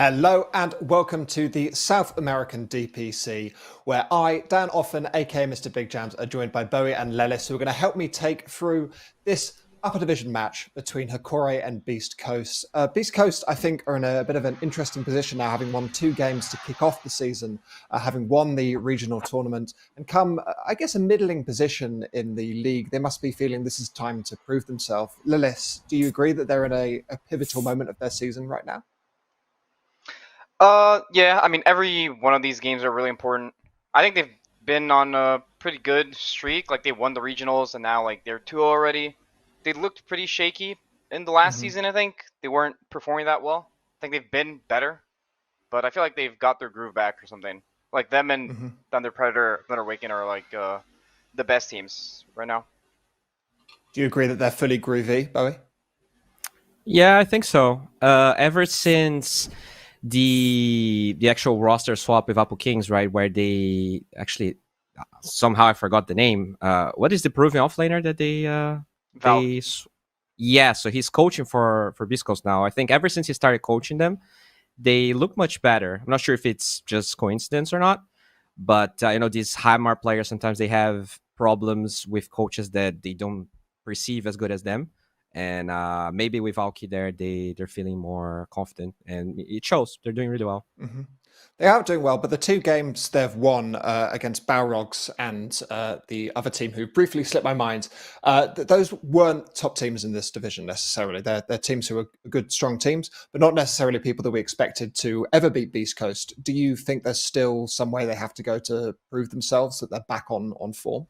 Hello and welcome to the South American DPC, where I, Dan Offen, aka Mr. Big Jams, are joined by Bowie and Lelis, who are going to help me take through this upper division match between Hokori and BeastCoast. BeastCoast, I think, are in a bit of an interesting position now, having won 2 games to kick off the season, having won the regional tournament and come, I guess, a middling position in the league. They must be feeling this is time to prove themselves. Lelis, do you agree that they're in a pivotal moment of their season right now? Yeah, I mean, every one of these games are really important. I think they've been on a pretty good streak. Like, they won the regionals, and now, like, they're 2 already. They looked pretty shaky in the last season, I think. They weren't performing that well. I think they've been better, but I feel like they've got their groove back or something. Like, them and Thunder Predator, Thunder Awaken are, like, the best teams right now. Do you agree that they're fully groovy, Bowie? Yeah, I think so. Ever since the actual roster swap with Apple Kings, right, where they actually somehow I forgot the name. What is the Peruvian offlaner that they yeah, so he's coaching for BeastCoast now. I think ever since he started coaching them, they look much better. I'm not sure if it's just coincidence or not, but these Highmark players sometimes they have problems with coaches that they don't perceive as good as them. And maybe with Alki there, they're feeling more confident, and it shows. They're doing really well. They are doing well, but the 2 games they've won against Balrogs and the other team who briefly slipped my mind, those weren't top teams in this division necessarily. They're teams who are good, strong teams, but not necessarily people that we expected to ever beat BeastCoast. Do you think there's still some way they have to go to prove themselves that they're back on form?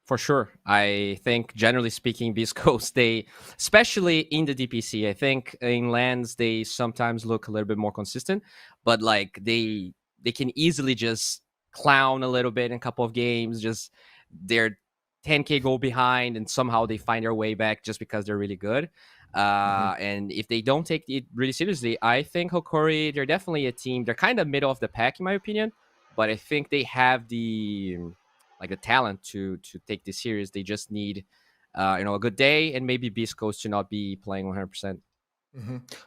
For sure. I think, generally speaking, BeastCoast, they, especially in the DPC, I think in lands, they sometimes look a little bit more consistent, but like they can easily just clown a little bit in a couple of games, just they're 10K goal behind, and somehow they find their way back just because they're really good. And if they don't take it really seriously, I think Hokori, they're definitely a team. They're kind of middle of the pack, in my opinion, but I think they have the talent to take this serious. They just need a good day, and maybe BeastCoast to not be playing 100%.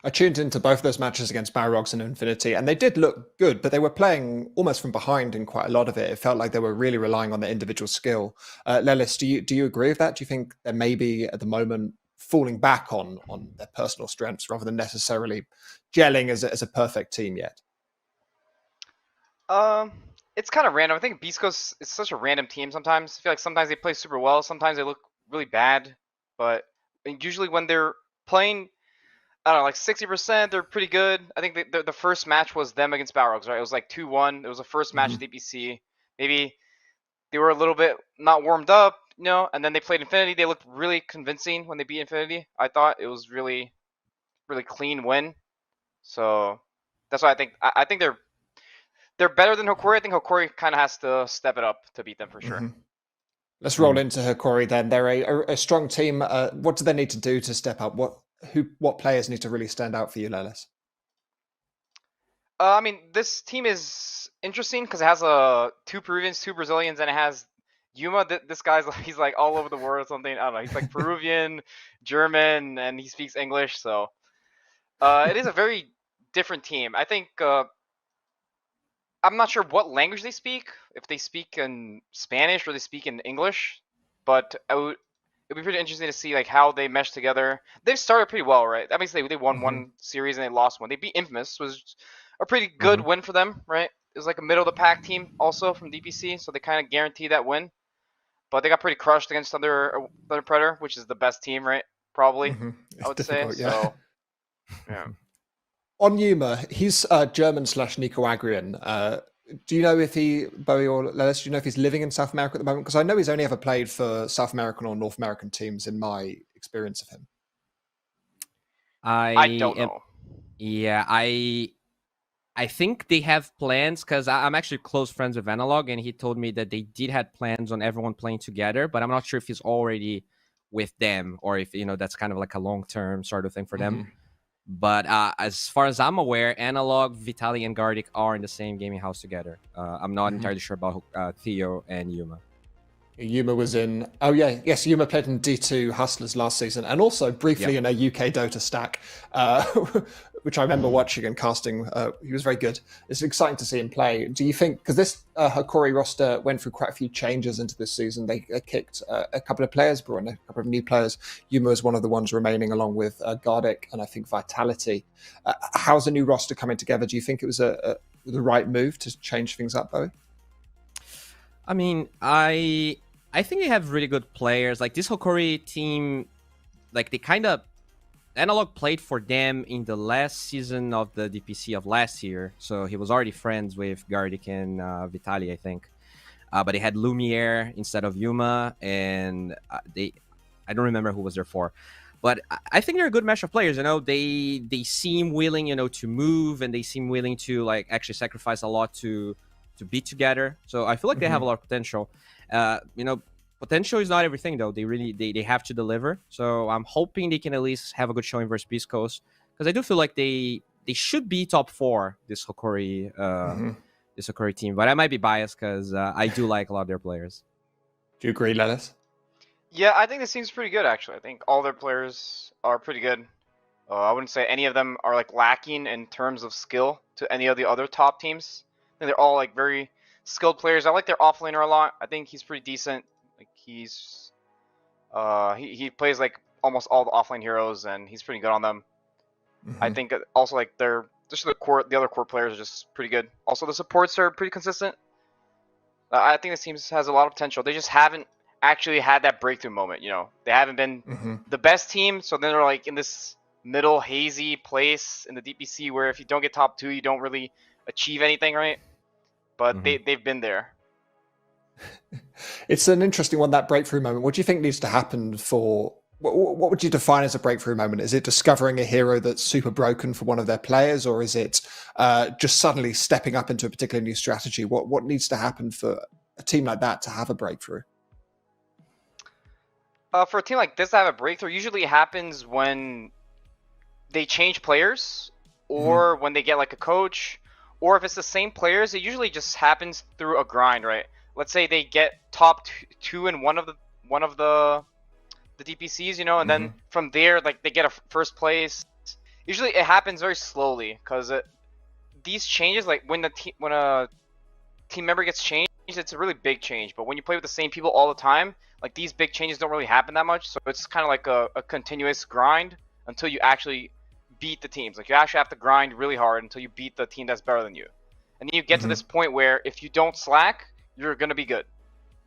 I tuned into both those matches against Balrogs and Infinity, and they did look good, but they were playing almost from behind in quite a lot of it. It felt like they were really relying on their individual skill. Lelis, do you agree with that? Do you think they're maybe at the moment falling back on their personal strengths rather than necessarily gelling as a perfect team yet? It's kind of random. I think BeastCoast is such a random team sometimes. I feel like sometimes they play super well, sometimes they look really bad. But usually when they're playing, I don't know, like 60%, they're pretty good. I think the first match was them against Balrogs, right? It was like 2-1. It was the first match at DPC. Maybe they were a little bit not warmed up, and then they played Infinity. They looked really convincing when they beat Infinity. I thought it was really, really clean win. So that's why I think they're better than Hokori. I think Hokori kind of has to step it up to beat them for sure. Let's roll into Hokori then. They're a strong team. What do they need to do to step up? What players need to really stand out for you, Lelis? I mean, this team is interesting because it has 2 Peruvians, 2 Brazilians, and it has Yuma. This guy's he's like all over the world or something. I don't know. He's like Peruvian, German, and he speaks English. So it is a very different team. I think I'm not sure what language they speak. If they speak in Spanish or they speak in English, but it'd be pretty interesting to see like how they mesh together. They've started pretty well, right? That means they won 1 series and they lost 1. They beat Infamous, was a pretty good win for them, right? It was like a middle of the pack team also from DPC, so they kind of guaranteed that win. But they got pretty crushed against Thunder Predator, which is the best team, right? Probably, I would say. Yeah. So, yeah. On Yuma, he's German/Nicaraguan. Do you know if Bowie or Lelis, do you know if he's living in South America at the moment? Because I know he's only ever played for South American or North American teams in my experience of him. I don't know. Yeah, I think they have plans, because I'm actually close friends with Analog, and he told me that they did have plans on everyone playing together, but I'm not sure if he's already with them or if, that's kind of like a long-term sort of thing for them. But as far as I'm aware, Analog, Vitali, and Gardic are in the same gaming house together. I'm not entirely sure about Theo and Yuma. Yuma was in. Oh yeah, yes. Yuma played in D2 Hustlers last season, and also briefly in a UK Dota stack, which I remember watching and casting. He was very good. It's exciting to see him play. Do you think, because this Hokori roster went through quite a few changes into this season, they kicked a couple of players, brought in a couple of new players. Yuma is one of the ones remaining, along with Gardic and I think Vitality. How's the new roster coming together? Do you think it was the right move to change things up, Bowie? I mean, I think they have really good players. Like this Hokori team, like they kind of Analog played for them in the last season of the DPC of last year, so he was already friends with Gardic and Vitali, I think. But they had Lumiere instead of Yuma, and I don't remember who was there for. But I think they're a good mesh of players. You know, they seem willing, you know, to move, and they seem willing to like actually sacrifice a lot to be together. So I feel like they have a lot of potential. You know, potential is not everything though. They have to deliver. So I'm hoping they can at least have a good showing versus BeastCoast, because I do feel like they should be top 4 this Hokori this Hokori team. But I might be biased because I do like a lot of their players. Do you agree, Lelis? Yeah, I think this team's pretty good actually. I think all their players are pretty good. I wouldn't say any of them are like lacking in terms of skill to any of the other top teams. I think they're all like very skilled players. I like their offlaner a lot. I think he's pretty decent. Like he's he plays like almost all the offlane heroes, and he's pretty good on them. I think also like the other core players are just pretty good. Also the supports are pretty consistent. I think this team has a lot of potential. They just haven't actually had that breakthrough moment. You know, they haven't been the best team, so then they're like in this middle hazy place in the DPC where if you don't get top 2, you don't really achieve anything, right? But they've been there. It's an interesting one, that breakthrough moment. What do you think needs to happen for... What would you define as a breakthrough moment? Is it discovering a hero that's super broken for one of their players, or is it just suddenly stepping up into a particular new strategy? What needs to happen for a team like that to have a breakthrough? For a team like this to have a breakthrough, usually it happens when they change players, or when they get like a coach, or if it's the same players, it usually just happens through a grind, right? Let's say they get top 2 in one of the DPCs, you know, and then from there, like they get a first place. Usually, it happens very slowly because these changes, like when a team member gets changed, it's a really big change. But when you play with the same people all the time, like these big changes don't really happen that much. So it's kind of like a continuous grind until you actually beat the teams. Like you actually have to grind really hard until you beat the team that's better than you, and then you get to this point where if you don't slack, you're gonna be good,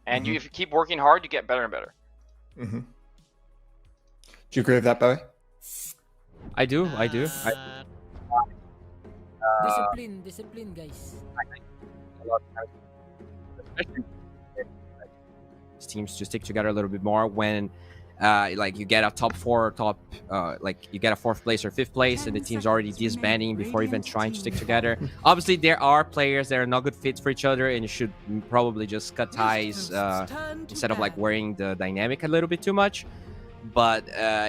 and if you keep working hard, you get better and better. Do you agree with that, Bowie? I do. Discipline, guys. Especially teams to stick together a little bit more when like you get a top 4 like you get a 4th place or 5th place and the team's already disbanding before even trying to stick together. Obviously there are players that are not good fits for each other, and you should probably just cut ties instead of like wearing the dynamic a little bit too much. But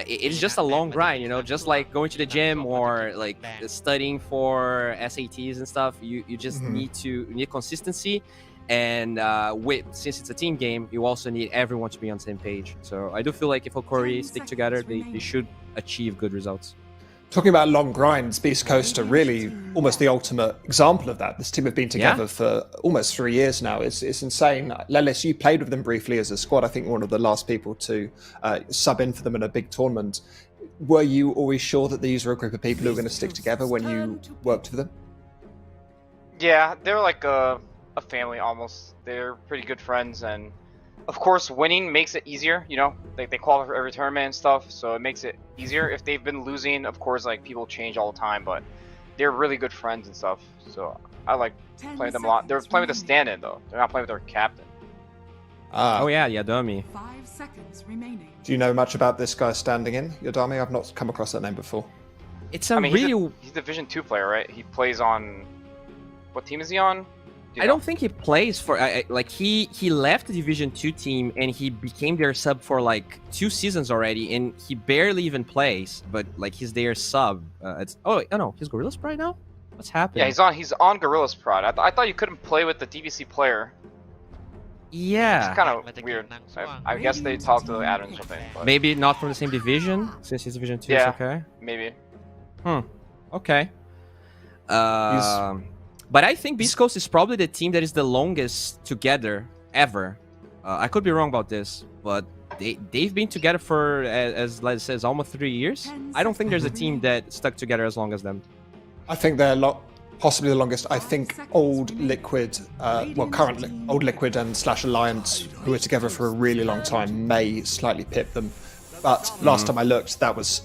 it's just a long grind, you know, just like going to the gym or like studying for SATs and stuff. You just need consistency. And since it's a team game, you also need everyone to be on the same page. So I do feel like if Hokori stick together, they should achieve good results. Talking about long grinds, BeastCoast are really almost the ultimate example of that. This team have been together for almost 3 years now. It's insane. Lelis, you played with them briefly as a squad. I think one of the last people to sub in for them in a big tournament. Were you always sure that these were a group of people who were going to stick together when you worked with them? Yeah, they're like a family almost. They're pretty good friends, and of course winning makes it easier, you know, they qualify for every tournament and stuff, so it makes it easier. If they've been losing, of course, like people change all the time, but they're really good friends and stuff, so I like playing with them a lot. They're playing with a stand-in though, they're not playing with their captain. Oh yeah, Yadami. 5 seconds remaining. Do you know much about this guy standing in, Yadami? I've not come across that name before. It's he's a Division 2 player, right? He plays on, what team is he on? I don't think he plays for like he left the Division 2 team and he became their sub for like 2 seasons already, and he barely even plays, but like he's their sub. He's Gorillas Pride now? What's happening? Yeah, he's on Gorillas Pride. I thought you couldn't play with the DPC player. Yeah. It's kind of weird. I guess they talked to the admin or something. But Maybe not from the same division, since it's Division 2 Yeah. is okay. maybe. Okay. But I think BeastCoast is probably the team that is the longest together ever. I could be wrong about this, but they've been together for, as Les says, almost 3 years. I don't think there's a team that stuck together as long as them. I think they're possibly the longest. I think Old Liquid, currently Old Liquid and / Alliance, who were together for a really long time, may slightly pip them. But last time I looked, that was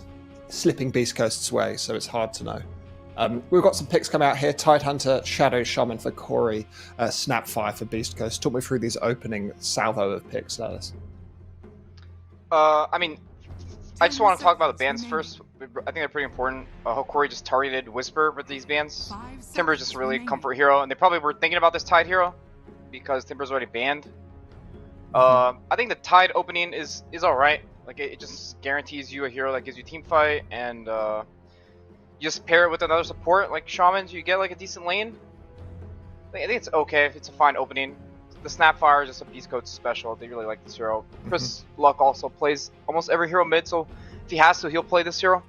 slipping BeastCoast's way, so it's hard to know. We've got some picks coming out here. Tidehunter, Shadow Shaman for Hokori, Snapfire for BeastCoast. Talk me through these opening salvo of picks, Alice. I mean, I just want to talk about the bans first. I think they're pretty important. Hokori just targeted Whisper with these bans. Timber's just a really comfort hero, and they probably were thinking about this Tide hero because Timber's already banned. I think the Tide opening is alright. Like it just guarantees you a hero that gives you team fight, and you just pair it with another support like Shamans, you get like a decent lane. I think it's okay. It's a fine opening. The Snapfire is just a BeastCoast special. They really like this hero. Chris Luck also plays almost every hero mid, so if he has to, he'll play this hero.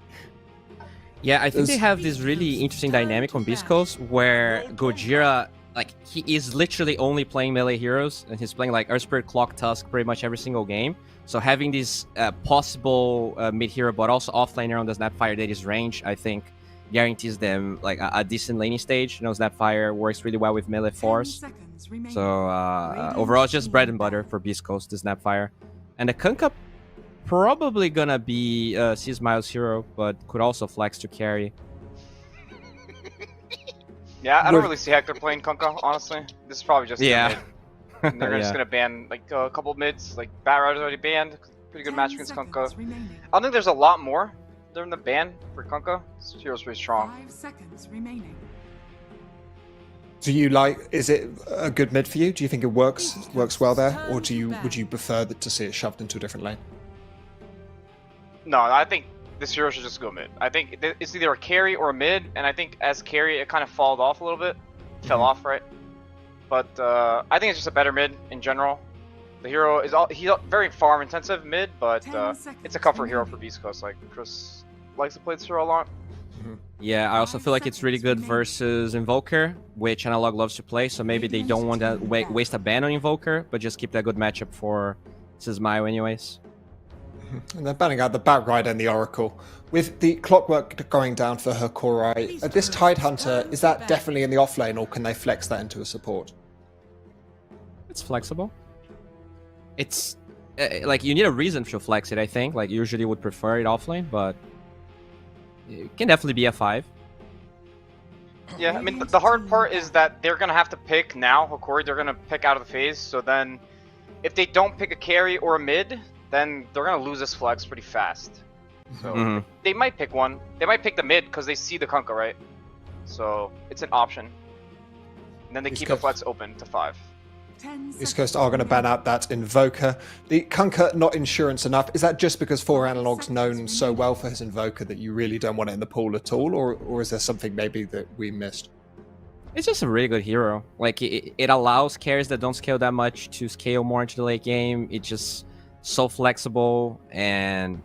Yeah, I think they have this really interesting dynamic on BeastCoast where Gojira, like, he is literally only playing melee heroes, and he's playing like Earth Spirit, Clock, Tusk pretty much every single game. So having this possible mid hero, but also offlaner on the Snapfire that is range, I think guarantees them like a decent laning stage. You know, Snapfire works really well with melee force. So overall, it's just bread and butter for BeastCoast, the Snapfire. And the Kunkka probably gonna be Smile's hero, but could also flex to carry. Yeah, I don't really see Hector playing Kunkka, honestly. This is probably just their mid. And they're just gonna ban like a couple mids, like Bat Rider's already banned. Pretty good match against Kunkka. I don't think there's a lot more during the ban for Kunkka. This hero's pretty strong. 5 seconds remaining. Do you is it a good mid for you? Do you think it works well there, or would you prefer to see it shoved into a different lane? No, I think this hero should just go mid. I think it's either a carry or a mid, and I think as carry it kind of fell off a little bit. Fell off, right? But I think it's just a better mid in general. The hero is he's very farm intensive mid, but it's a comfort hero for BeastCoast. Like Chris likes to play this hero a lot. Yeah, I also feel like it's really good versus Invoker, which Analog loves to play, so maybe they don't want to waste a ban on Invoker, but just keep that good matchup for Sismayo anyways. And they're banning out the Bat Rider and the Oracle. With the clockwork going down for Hokori, this Tidehunter, is that definitely in the off lane, or can they flex that into a support? It's flexible. It's like you need a reason to flex it, I think. Like usually would prefer it off lane, but it can definitely be a 5. Yeah, I mean the hard part is that they're gonna have to pick now. Hokori, they're gonna pick out of the phase. So then, if they don't pick a carry or a mid, then they're gonna lose this flex pretty fast. So they might pick one. They might pick the mid because they see the Kunkka, right? So it's an option. And then they keep the flex open to 5. BeastCoast are going to ban out that Invoker. The Kunkka not insurance enough. Is that just because 4Analog's known so well for his Invoker that you really don't want it in the pool at all, or is there something maybe that we missed? It's just a really good hero. Like it allows carries that don't scale that much to scale more into the late game. It's just so flexible, and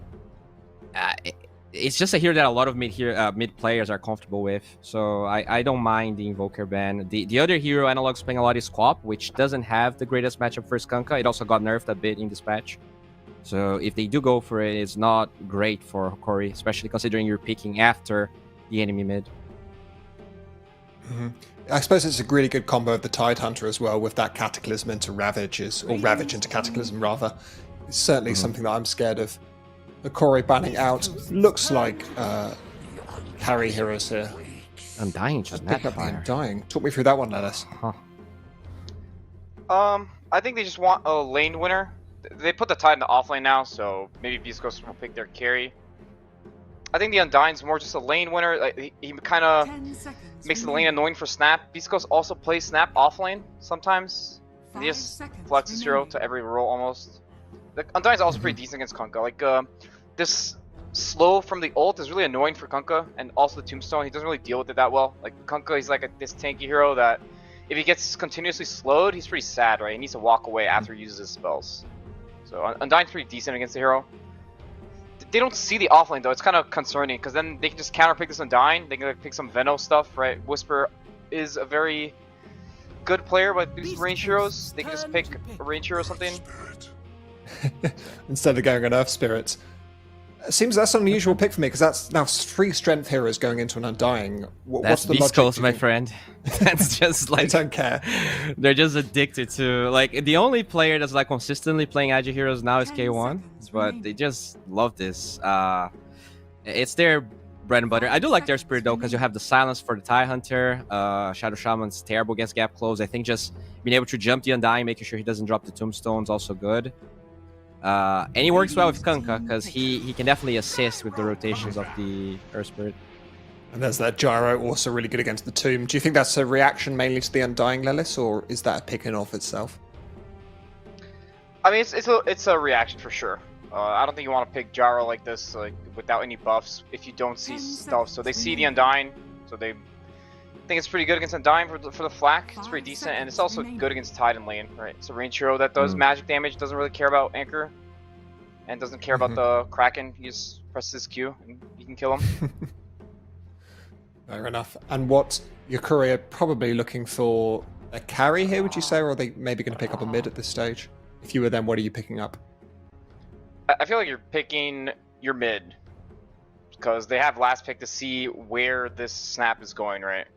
it's just a hero that a lot of mid players are comfortable with. So I don't mind the Invoker ban. The other hero Analog's playing a lot is Quap, which doesn't have the greatest matchup for Kunkka. It also got nerfed a bit in this patch. So if they do go for it, it's not great for Hokori, especially considering you're picking after the enemy mid. I suppose it's a really good combo of the Tidehunter as well, with that Cataclysm into Ravage, or Ravage into Cataclysm rather. It's certainly something that I'm scared of. Hokori banning out looks like carry heroes here. Undying just pick up the Snapfire. Undying. Talk me through that one, Ellis. I think they just want a lane winner. They put the Tide in the offlane now, so maybe BeastCoast will pick their carry. I think the Undying's more just a lane winner. Like, he kind of makes the lane annoying for Snap. BeastCoast also plays Snap offlane sometimes. He just flexes hero to every role almost. The Undying's also pretty decent against Kunkka. Like this slow from the ult is really annoying for Kunkka, and also the Tombstone. He doesn't really deal with it that well. Like Kunkka, he's like this tanky hero that if he gets continuously slowed, he's pretty sad, right? He needs to walk away after he uses his spells. So Undying's pretty decent against the hero. They don't see the offlane though. It's kind of concerning because then they can just counterpick this Undying. They can like, pick some Veno stuff, right? Whisper is a very good player, but these range heroes, they can just pick a range hero or something. Instead of going on Earth Spirits. It seems that's an unusual pick for me because that's now 3 strength heroes going into an Undying. What's That's the logic? BeastCoast, my friend. That's just I like don't care. they're just addicted to like the only player that's like consistently playing Agi heroes now is K1, but they just love this. It's their bread and butter. I do like their spirit though because you have the silence for the TIE Hunter. Shadow Shaman's terrible against gap close. I think just being able to jump the Undying, making sure he doesn't drop the tombstones, also good. And he works well with Kunkka because he can definitely assist with the rotations of the Earth Spirit. And there's that Gyro, also really good against the Tomb. Do you think that's a reaction mainly to the Undying, Lelis, or is that a pick in of itself? I mean, it's a reaction for sure. I don't think you want to pick Gyro like this, like without any buffs, if you don't see stuff. So they see the Undying, so they think it's pretty good against Undying for the flak. It's pretty decent, and it's also good against Titan lane, right? It's a range hero that does magic damage, doesn't really care about Anchor, and doesn't care about the Kraken. He just presses his Q, and you can kill him. Fair enough. And what Hokori are probably looking for a carry here, would you say, or are they maybe going to pick up a mid at this stage? If you were them, what are you picking up? I feel like you're picking your mid, because they have last pick to see where this snap is going, right?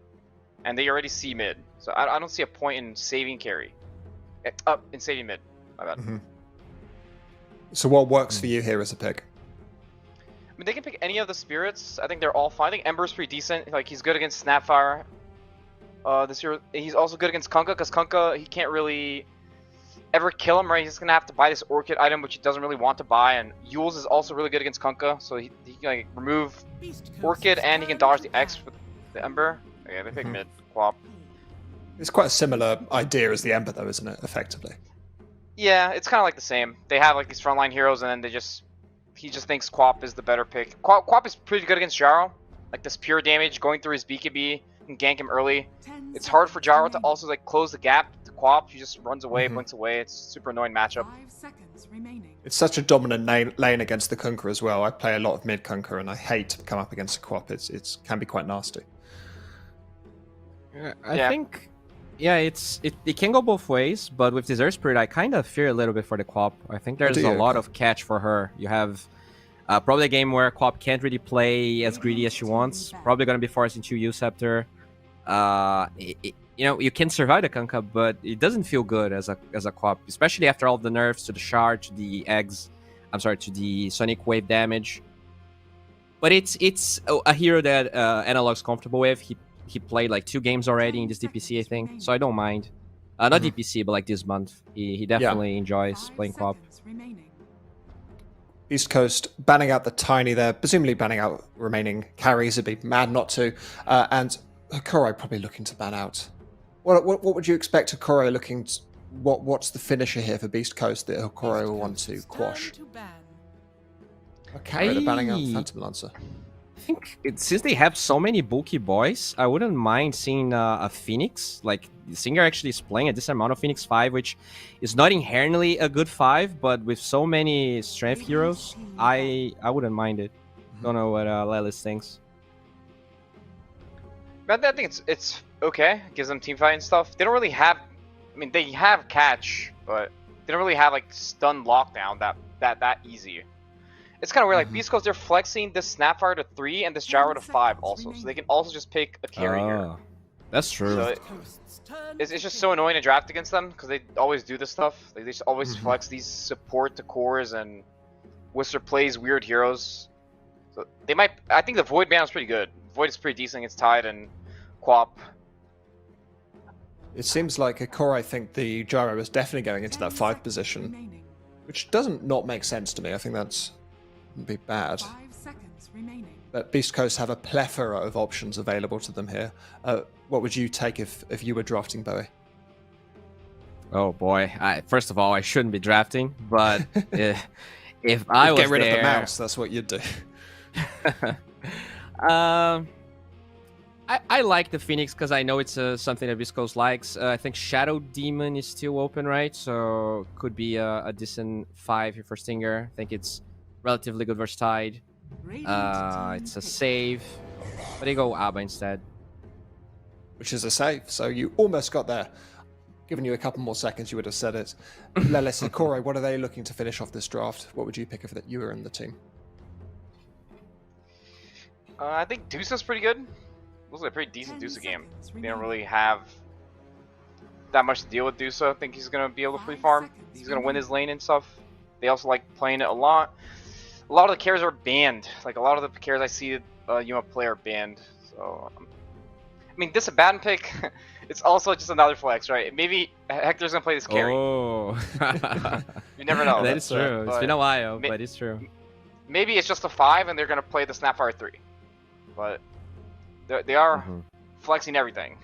And they already see mid, so I don't see a point in saving carry. In saving mid, my bad. Mm-hmm. So what works for you here as a pick? I mean, they can pick any of the spirits. I think they're all fine. I think Ember's pretty decent. Like, he's good against Snapfire. This year, he's also good against Kunkka, because Kunkka, he can't really ever kill him, right? He's gonna have to buy this Orchid item, which he doesn't really want to buy. And Yules is also really good against Kunkka, so he can like remove Orchid and he can dodge the X with the Ember. Yeah, they pick mid Quap. It's quite a similar idea as the Ember, though, isn't it? Effectively. Yeah, it's kind of like the same. They have like these frontline heroes, and then he just thinks Quap is the better pick. Quap is pretty good against Jaro. Like this pure damage going through his BKB and gank him early. It's hard for Jaro to also like close the gap to Quap. He just runs away, blinks away. It's a super annoying matchup. 5 seconds remaining. It's such a dominant lane against the Kunkka as well. I play a lot of mid Kunkka, and I hate to come up against a Quap. It can be quite nasty. I think, yeah, it can go both ways, but with this Earth Spirit, I kind of fear a little bit for the Quap. I think there's a lot of catch for her. You have probably a game where Quap can't really play as greedy as she wants. Probably going to be forced into U-Scepter. You can survive the Kunkka, but it doesn't feel good as a Quap, especially after all the nerfs to the Shard, to the eggs. I'm sorry, to the Sonic Wave damage. But it's a hero that Analog's comfortable with. He played like 2 games already in this DPC, I think, so I don't mind. Not DPC, but like this month. He definitely enjoys playing Quap. BeastCoast banning out the Tiny there, presumably banning out remaining carries. It'd be mad not to. And Hokori probably looking to ban out. What would you expect Hokori looking to, what's the finisher here for BeastCoast that Hokori will want to quash? Okay, they're banning out Phantom Lancer. I think since they have so many bulky boys, I wouldn't mind seeing a Phoenix. Like, the Singer actually is playing a decent amount of Phoenix 5, which is not inherently a good 5, but with so many strength heroes, I wouldn't mind it. Don't know what Lelis thinks. But I think it's okay. It gives them team fight and stuff. They don't really have, I mean, they have catch, but they don't really have like stun lockdown that easy. It's kind of weird, like BeastCoast, they're flexing this Snapfire to 3 and this Gyro to 5 also, so they can also just pick a carry here. That's true. So it's just so annoying to draft against them, because they always do this stuff. Like, they just always flex these support to cores, and Whistler plays weird heroes. So they might, I think the Void ban is pretty good. Void is pretty decent against Tide and Quap. It seems like Hokori, I think the Gyro is definitely going into that 5 position, which doesn't not make sense to me. I think that's would be bad. 5 seconds remaining. But BeastCoast have a plethora of options available to them here. What would you take if you were drafting Bowie? Oh boy! First of all, I shouldn't be drafting, but if I was get rid there, of the mouse, that's what you'd do. I like the Phoenix because I know it's something that BeastCoast likes. I think Shadow Demon is still open, right? So could be a decent 5 here for Stinger. I think it's relatively good versus Tide. It's a save. But they go Abba instead. Which is a save, so you almost got there. Given you a couple more seconds, you would have said it. Lelis, Hokori, what are they looking to finish off this draft? What would you pick if that you were in the team? I think Dusa's pretty good. Looks like a pretty decent 10 Dusa game. seconds They don't remaining. really have that much to deal with Dusa. I think he's gonna be able to free farm. He's gonna win his lane and stuff. They also like playing it a lot. A lot of the carries are banned. Like a lot of the carries I see Yuma play are banned. So I mean, this a bad pick. It's also just another flex, right? Maybe Hector's gonna play this carry. Oh, You never know. That is true. It's but been a while, ma- but it's true. Maybe it's just a 5 and they're gonna play the Snapfire 3. But they are Mhm. flexing everything.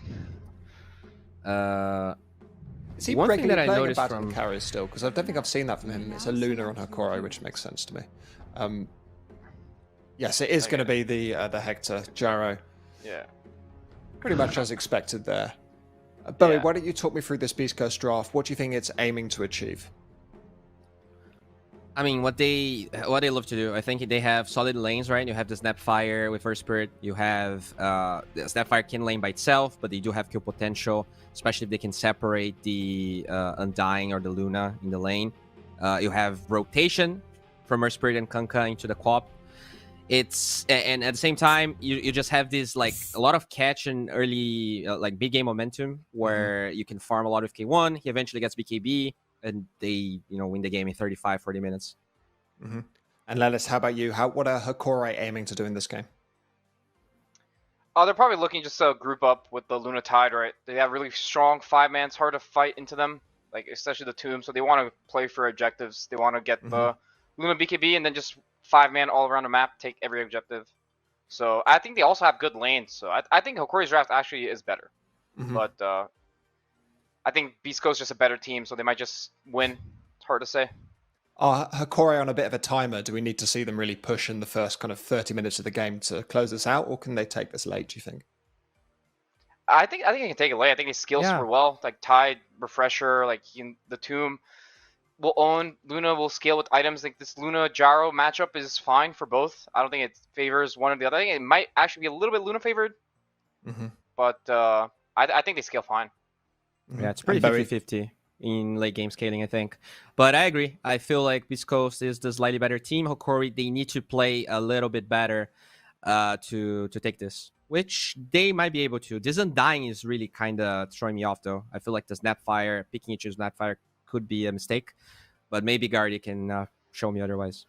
Is he One thing regularly that I playing a noticed battle from- carries still? Because I don't think I've seen that from him. It's a Luna on Hokori, which makes sense to me. Yes, it is going to be the Hector Gyro. Yeah. Pretty much as expected there. Bowie, Yeah. why don't you talk me through this BeastCoast draft? What do you think it's aiming to achieve? I mean, what they love to do, I think they have solid lanes, right? You have the Snapfire with First Spirit. You have the Snapfire can lane by itself, but they do have kill potential, especially if they can separate the Undying or the Luna in the lane. You have rotation from First Spirit and Kunkka into the Quap. And at the same time, you just have this like a lot of catch and early like big game momentum where you can farm a lot with K1. He eventually gets BKB. And they, win the game in 35, 40 minutes. Mm-hmm. And Lelis, how about you? What are Hokori aiming to do in this game? They're probably looking just to group up with the Luna Tide, right? They have really strong 5-man. It's hard to fight into them, like especially the Tomb. So they want to play for objectives. They want to get the Luna BKB and then just 5-man all around the map, take every objective. So I think they also have good lanes. So I think Hokori's draft actually is better. But I think BeastCoast is just a better team, so they might just win. It's hard to say. Are Hokori on a bit of a timer? Do we need to see them really push in the first kind of 30 minutes of the game to close this out, or can they take this late, do you think? I think they can take it late. I think his skills Yeah. were well, like Tide, Refresher, like the Tomb will own. Luna will scale with items. Like this Luna Gyro matchup is fine for both. I don't think it favors one or the other. I think it might actually be a little bit Luna favored, but I think they scale fine. Yeah, it's pretty And Bowie? 50-50 in late game scaling, I think. But I agree. I feel like BeastCoast is the slightly better team. Hokori, they need to play a little bit better to take this, which they might be able to. This Undying is really kind of throwing me off, though. I feel like the Snapfire, picking each Snapfire could be a mistake, but maybe Guardy can show me otherwise.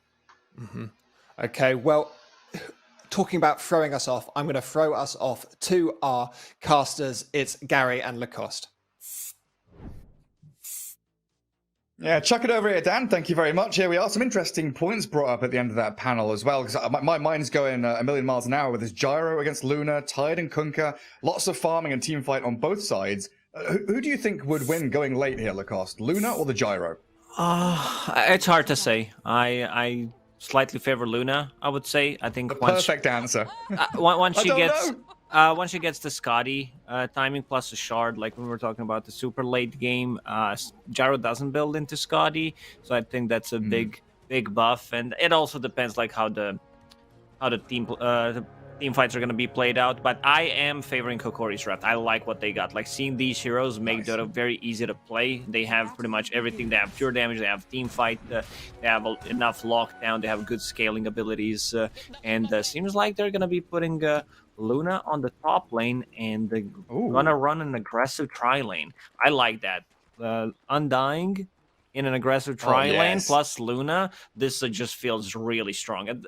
Okay, well, talking about throwing us off, I'm going to throw us off to our casters. It's Gary and Lacoste. Yeah, chuck it over here, Dan. Thank you very much. Here we are. Some interesting points brought up at the end of that panel as well, because my mind's going a million miles an hour with this Gyro against Luna, Tide and Kunkka, lots of farming and team fight on both sides. Who do you think would win going late here, Lacoste? Luna or the Gyro? It's hard to say. I slightly favor Luna, I would say. I think The perfect answer. once I she don't gets know. once she gets the Scotty timing plus a shard, like when we were talking about the super late game, Gyro doesn't build into Scotty, so I think that's a big buff. And it also depends like how the team fights are going to be played out, but I am favoring Hokori's draft. I like what they got. Like seeing these heroes make Dota very easy to play. They have pretty much everything. They have pure damage, they have team fight, they have enough lockdown, they have good scaling abilities, and seems like they're going to be putting Luna on the top lane and they're going to run an aggressive tri lane. I like that. Undying in an aggressive tri lane plus Luna, this just feels really strong.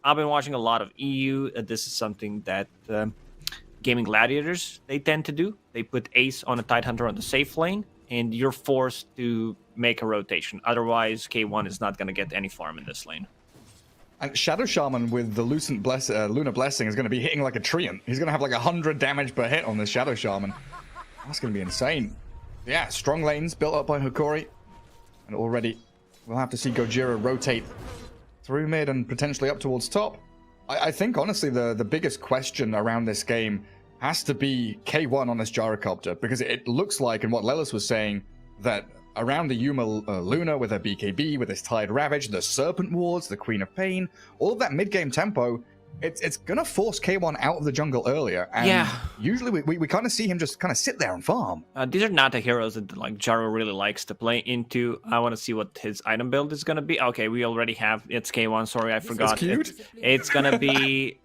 I've been watching a lot of EU. This is something that gaming gladiators, they tend to do. They put Ace on a Tidehunter on the safe lane, and you're forced to make a rotation. Otherwise, K1 is not going to get any farm in this lane. And Shadow Shaman with the Luna Blessing is going to be hitting like a treant. He's going to have like 100 damage per hit on this Shadow Shaman. That's going to be insane. Yeah, strong lanes built up by Hokori. And already we'll have to see Gojira rotate through mid and potentially up towards top. I think, honestly, the biggest question around this game has to be K1 on this gyrocopter, because it looks like, and what Lelis was saying, that around the Yuma Luna with her BKB, with this Tide Ravage, the Serpent Wards, the Queen of Pain, all of that mid-game tempo, it's going to force K1 out of the jungle earlier. And usually we kind of see him just kind of sit there and farm. These are not the heroes that like Jaro really likes to play into. I want to see what his item build is going to be. Okay, we already have, it's K1, sorry, I forgot. It's going to be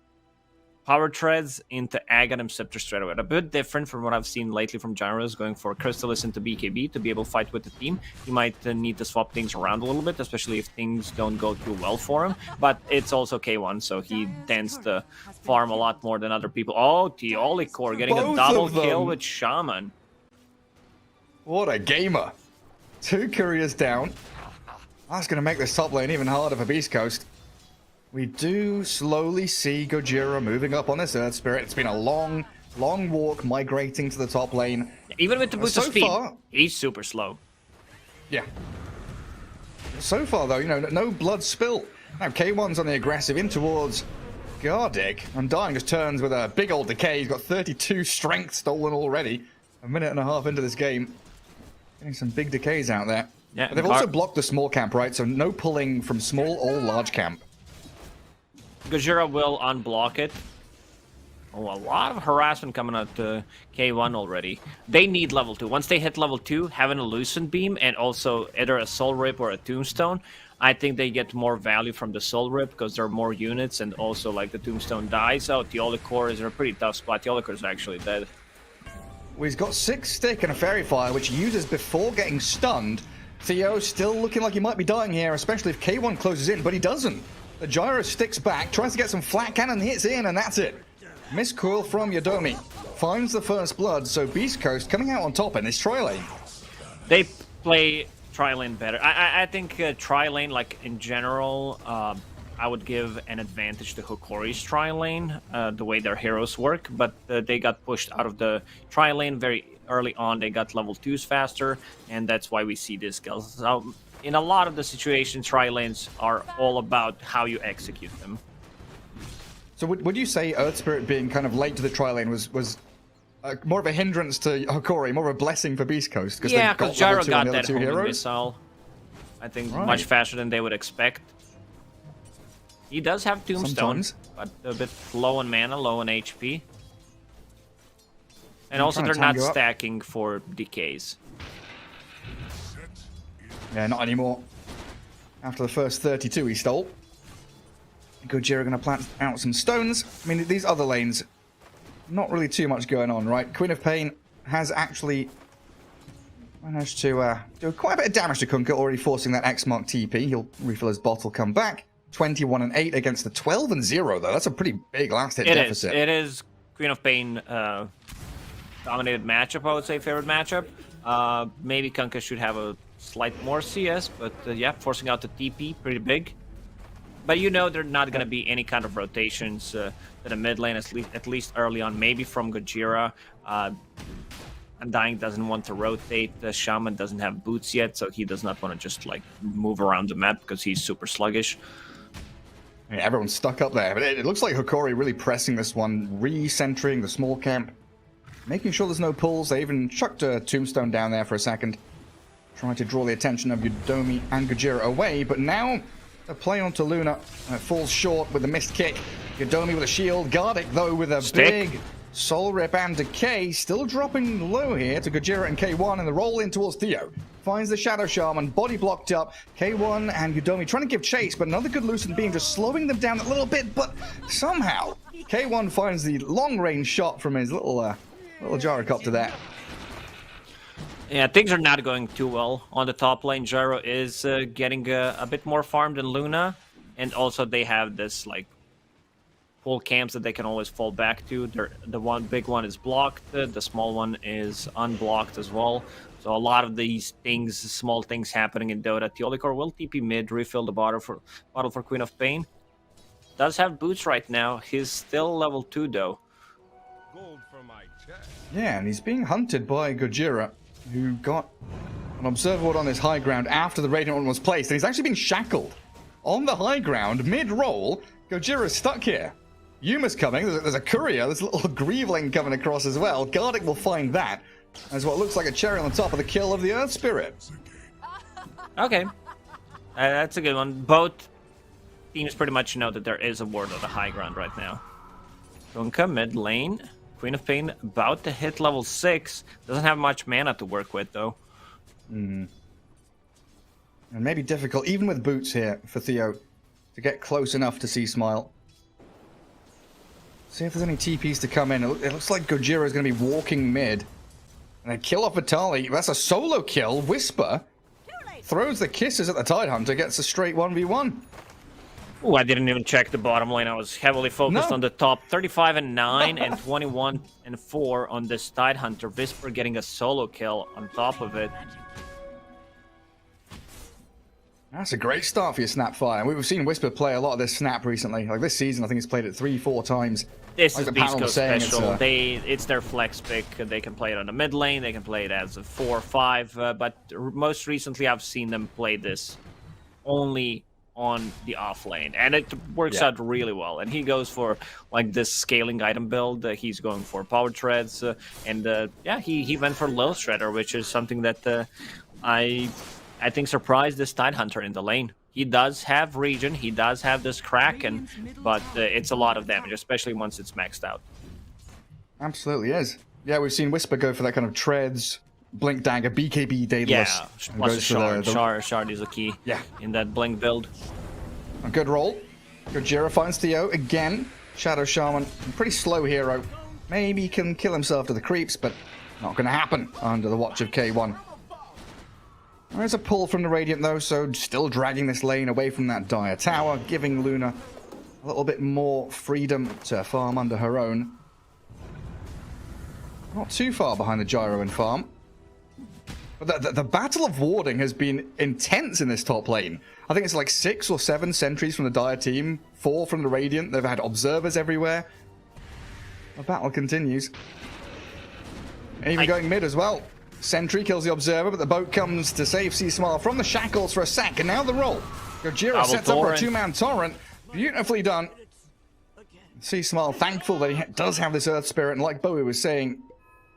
Power Treads into Aghanim Scepter straight away. A bit different from what I've seen lately from Gyros, going for Crystallis into BKB to be able to fight with the team. He might need to swap things around a little bit, especially if things don't go too well for him. But it's also K1, so he tends to farm a lot more than other people. Oh, Teolikor getting a double kill with Shaman. What a gamer. 2 couriers down. That's going to make this top lane even harder for BeastCoast. We do slowly see Gojira moving up on this Earth Spirit. It's been a long walk migrating to the top lane. Even with the boost of speed, he's super slow. Yeah. So far, though, no blood spill. Now, K1's on the aggressive in towards Gardic. Undying just turns with a big old decay. He's got 32 strength stolen already. A minute and a half into this game. Getting some big decays out there. Yeah, but they've also blocked the small camp, right? So no pulling from small or large camp. Gojira will unblock it. Oh, a lot of harassment coming out to K1 already. They need level 2. Once they hit level 2, having a Lucent Beam and also either a Soul Rip or a Tombstone, I think they get more value from the Soul Rip because there are more units, and also like the Tombstone dies out. Teolikor is in a pretty tough spot. Teolikor is actually dead. Well, he's got 6 stick and a Fairy Fire, which he uses before getting stunned. Theo still looking like he might be dying here, especially if K1 closes in, but he doesn't. The Gyro sticks back, tries to get some flat cannon, hits in, and that's it. Miss Coil from Yodomi finds the first blood, so BeastCoast coming out on top in this tri-lane. They play tri-lane better. I think tri-lane, like in general, I would give an advantage to Hokori's tri-lane, the way their heroes work, but they got pushed out of the tri-lane very early on. They got level 2s faster, and that's why we see this skills. So, in a lot of the situations, tri-lanes are all about how you execute them. So would you say Earth Spirit being kind of late to the tri-lane was more of a hindrance to Hokori, more of a blessing for BeastCoast? Yeah, because Gyro got that homing missile, I think, much faster than they would expect. He does have Tombstone, but a bit low on mana, low on HP. And also they're not stacking for decays. Yeah, not anymore. After the first 32 he stole. Gojira going to plant out some stones. I mean, these other lanes, not really too much going on, right? Queen of Pain has actually managed to do quite a bit of damage to Kunkka, already forcing that X-Mark TP. He'll refill his bottle, come back. 21-8 against the 12-0, though. That's a pretty big last hit deficit. It is Queen of Pain dominated matchup, I would say, favorite matchup. Maybe Kunkka should have a slight more CS, but yeah, forcing out the TP, pretty big. But you know, there are not going to be any kind of rotations to the mid lane, at least early on, maybe from Gojira. Undying doesn't want to rotate. The Shaman doesn't have boots yet, so he does not want to just like move around the map because he's super sluggish. Yeah, everyone's stuck up there, but it looks like Hokori really pressing this one, re-centering the small camp, making sure there's no pulls. They even chucked a Tombstone down there for a second, trying to draw the attention of Yodomi and Gojira away, but now the play onto Luna falls short with the missed kick. Yodomi with a shield, Gardic though with a big Soul Rip and Decay, still dropping low here to Gojira and K1, and the roll in towards Theo. Finds the Shadow Shaman, body blocked up. K1 and Yodomi trying to give chase, but another good Lucent Beam just slowing them down a little bit, but somehow K1 finds the long-range shot from his little gyrocopter there. Yeah, things are not going too well on the top lane. Gyro is getting a bit more farm than Luna, and also they have this like full camps that they can always fall back to. The one big one is blocked, the small one is unblocked as well. So a lot of these things, small things happening in Dota. Teolikor will TP mid, refill the bottle for Queen of Pain. Does have boots right now. He's still level 2 though. Yeah, and he's being hunted by Gojira, who got an Observer Ward on this high ground after the Radiant one was placed, and he's actually being shackled on the high ground mid-roll. Gojira's stuck here. Yuma's coming. There's a courier. There's a little Grieveling coming across as well. Gardic will find that as what looks like a cherry on the top of the kill of the Earth Spirit. Okay. That's a good one. Both teams pretty much know that there is a ward on the high ground right now. Kunkka mid lane. Queen of Pain about to hit level 6. Doesn't have much mana to work with, though. And maybe difficult, even with boots here, for Theo to get close enough to see Smile. See if there's any TPs to come in. It looks like Gojira is going to be walking mid. And they kill off Vitali. That's a solo kill. Whisper throws the kisses at the Tidehunter, gets a straight 1v1. Oh, I didn't even check the bottom lane. I was heavily focused on the top. 35 and 9 and 21 and 4 on this Tidehunter. Whisper getting a solo kill on top of it. That's a great start for your Snapfire. And we've seen Whisper play a lot of this Snap recently. Like this season, I think he's played it 3-4 times. This like is the panel was saying, special. It's their flex pick. They can play it on the mid lane. They can play it as a 4-5. But most recently, I've seen them play this only on the off lane, and it works out really well. And he goes for like this scaling item build. He's going for power treads, and he went for Lil Shredder, which is something that I think surprised this Tidehunter in the lane. He does have regen, he does have this Kraken, but it's a lot of damage, especially once it's maxed out. Absolutely is. Yeah, we've seen Whisper go for that kind of treads, Blink Dagger, BKB Daedalus. Yeah, plus a shard. Shard is a key in that Blink build. A good roll. Gojira finds Theo again. Shadow Shaman, pretty slow hero. Maybe can kill himself to the creeps, but not going to happen under the watch of K1. There's a pull from the Radiant though, so still dragging this lane away from that dire tower, giving Luna a little bit more freedom to farm under her own. Not too far behind the Gyro and farm. But the battle of warding has been intense in this top lane. I think it's like 6 or 7 sentries from the Dire team, 4 from the Radiant. They've had observers everywhere. The battle continues. And even going mid as well. Sentry kills the observer, but the boat comes to save Smile from the shackles for a sec. And now the roll. Gojira sets up for a 2-man torrent. Beautifully done. Smile thankful that he does have this Earth Spirit, and like Bowie was saying,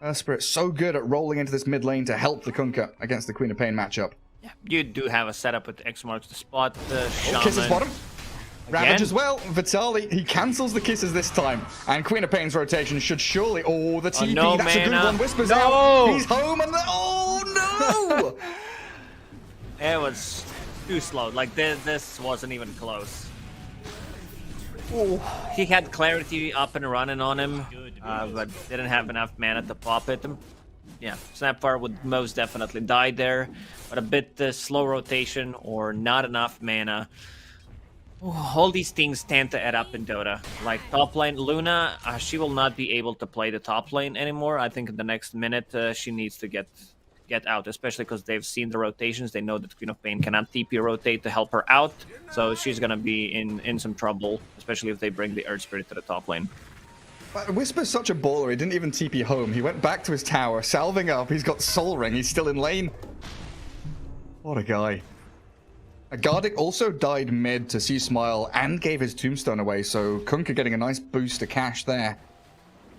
Earth Spirit's so good at rolling into this mid lane to help the Kunkka against the Queen of Pain matchup. Yeah, you do have a setup with X marks the spot. Shaman. Kisses bottom. Ravage as well. Vitali, he cancels the kisses this time. And Queen of Pain's rotation should surely... Oh, the TP, no that's mana. a good one. Whispers out. He's home and... Oh, no! It was too slow. Like, this wasn't even close. Oh. He had Clarity up and running on him, but didn't have enough mana to pop it. Yeah, Snapfire would most definitely die there, but a bit slow rotation or not enough mana. All these things tend to add up in Dota. Like top lane, Luna, she will not be able to play the top lane anymore. I think in the next minute she needs to get out, especially because they've seen the rotations. They know that Queen of Pain cannot TP rotate to help her out, so she's gonna be in some trouble, especially if they bring the Earth Spirit to the top lane. But Whisper's such a baller, he didn't even TP home. He went back to his tower, salving up, he's got Soul Ring, he's still in lane. What a guy. Gardic also died mid to see Smile and gave his tombstone away, so Kunkka getting a nice boost to cash there.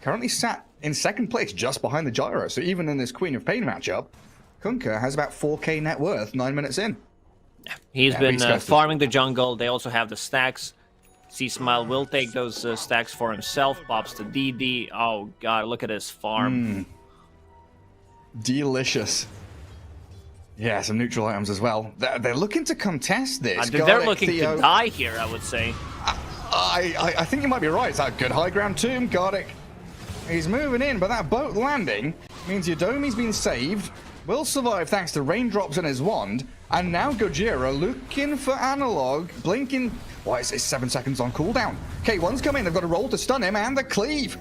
Currently sat in second place just behind the Gyro, so even in this Queen of Pain matchup, Kunkka has about 4k net worth 9 minutes in. He's been farming the jungle. They also have the stacks. Smile will take those stacks for himself, pops the DD. Oh god, look at his farm. Delicious. Yeah, some neutral items as well. They're looking to contest this. They're looking to die here, I would say. I think you might be right. It's a good high ground tomb. Gardic, he's moving in, but that boat landing means Yodomi's been saved. Will survive thanks to raindrops in his wand. And now Gojira looking for analog, blinking. Why is it 7 seconds on cooldown? K1's coming. They've got a roll to stun him, and the cleave.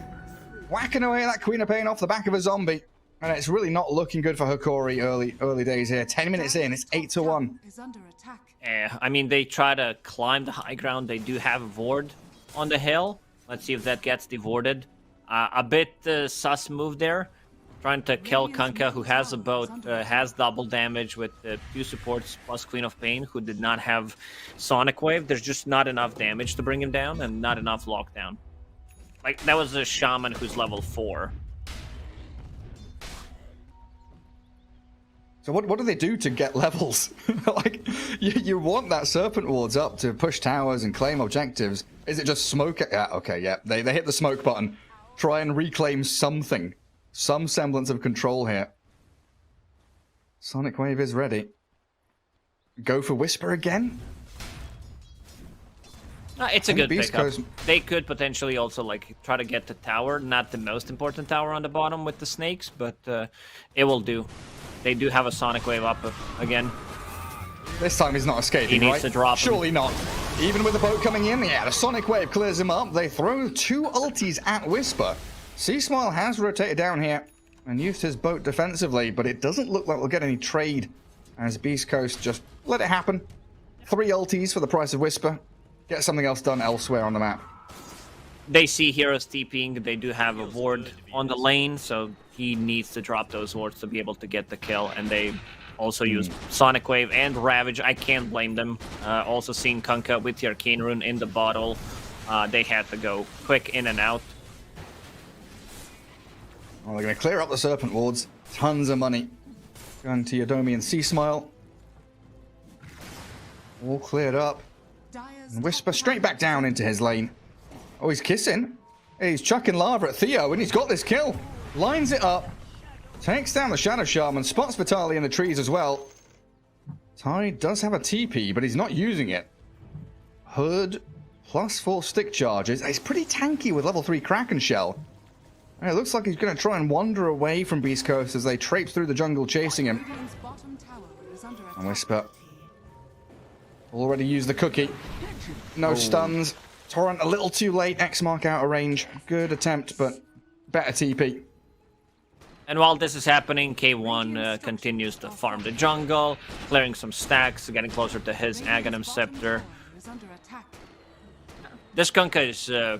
Whacking away that Queen of Pain off the back of a zombie. And it's really not looking good for Hokori early days here. 10 minutes in, it's 8-1. Is under attack. Yeah, I mean, they try to climb the high ground. They do have a ward on the hill. Let's see if that gets devorded. A bit sus move there. trying to kill Kunkka, who has a boat, has double damage with 2 supports plus Queen of Pain, who did not have Sonic Wave. There's just not enough damage to bring him down, and not enough lockdown. Like, that was a Shaman who's level 4. So what do they do to get levels? Like, you want that Serpent Wards up to push towers and claim objectives. Is it just smoke? Yeah, okay, yeah. They hit the smoke button. Try and reclaim something. Some semblance of control here. Sonic Wave is ready. Go for Whisper again? It's a good pickup. BeastCoast... They could potentially also like try to get the tower, not the most important tower on the bottom with the snakes, but it will do. They do have a Sonic Wave up again. This time he's not escaping, He needs right? to drop him. Surely not. Even with the boat coming in, yeah, the Sonic Wave clears him up. They throw 2 ultis at Whisper. Sea-Smile has rotated down here and used his boat defensively, but it doesn't look like we'll get any trade as BeastCoast just let it happen. 3 ultis for the price of Whisper. Get something else done elsewhere on the map. They see heroes TPing. They do have a ward on the lane, so he needs to drop those wards to be able to get the kill. And they also use Sonic Wave and Ravage. I can't blame them. Also seeing Kunkka with the Arcane Rune in the bottle. They had to go quick in and out. Well, they're going to clear up the Serpent Wards. Tons of money. Going to Yodomi and Sea-Smile. All cleared up. And Whisper straight back down into his lane. Oh, he's kissing. He's chucking lava at Theo, and he's got this kill. Lines it up. Takes down the Shadow Shaman. Spots Vitali in the trees as well. Ty does have a TP, but he's not using it. Hood, +4 stick charges. He's pretty tanky with level 3 Kraken Shell. And it looks like he's going to try and wander away from BeastCoast as they traipse through the jungle chasing him. And Whisper already used the cookie. No stuns. Torrent a little too late. X mark out of range. Good attempt, but better TP. And while this is happening, K1 continues to farm the jungle, clearing some stacks, getting closer to his Aghanim Scepter. This Kunkka is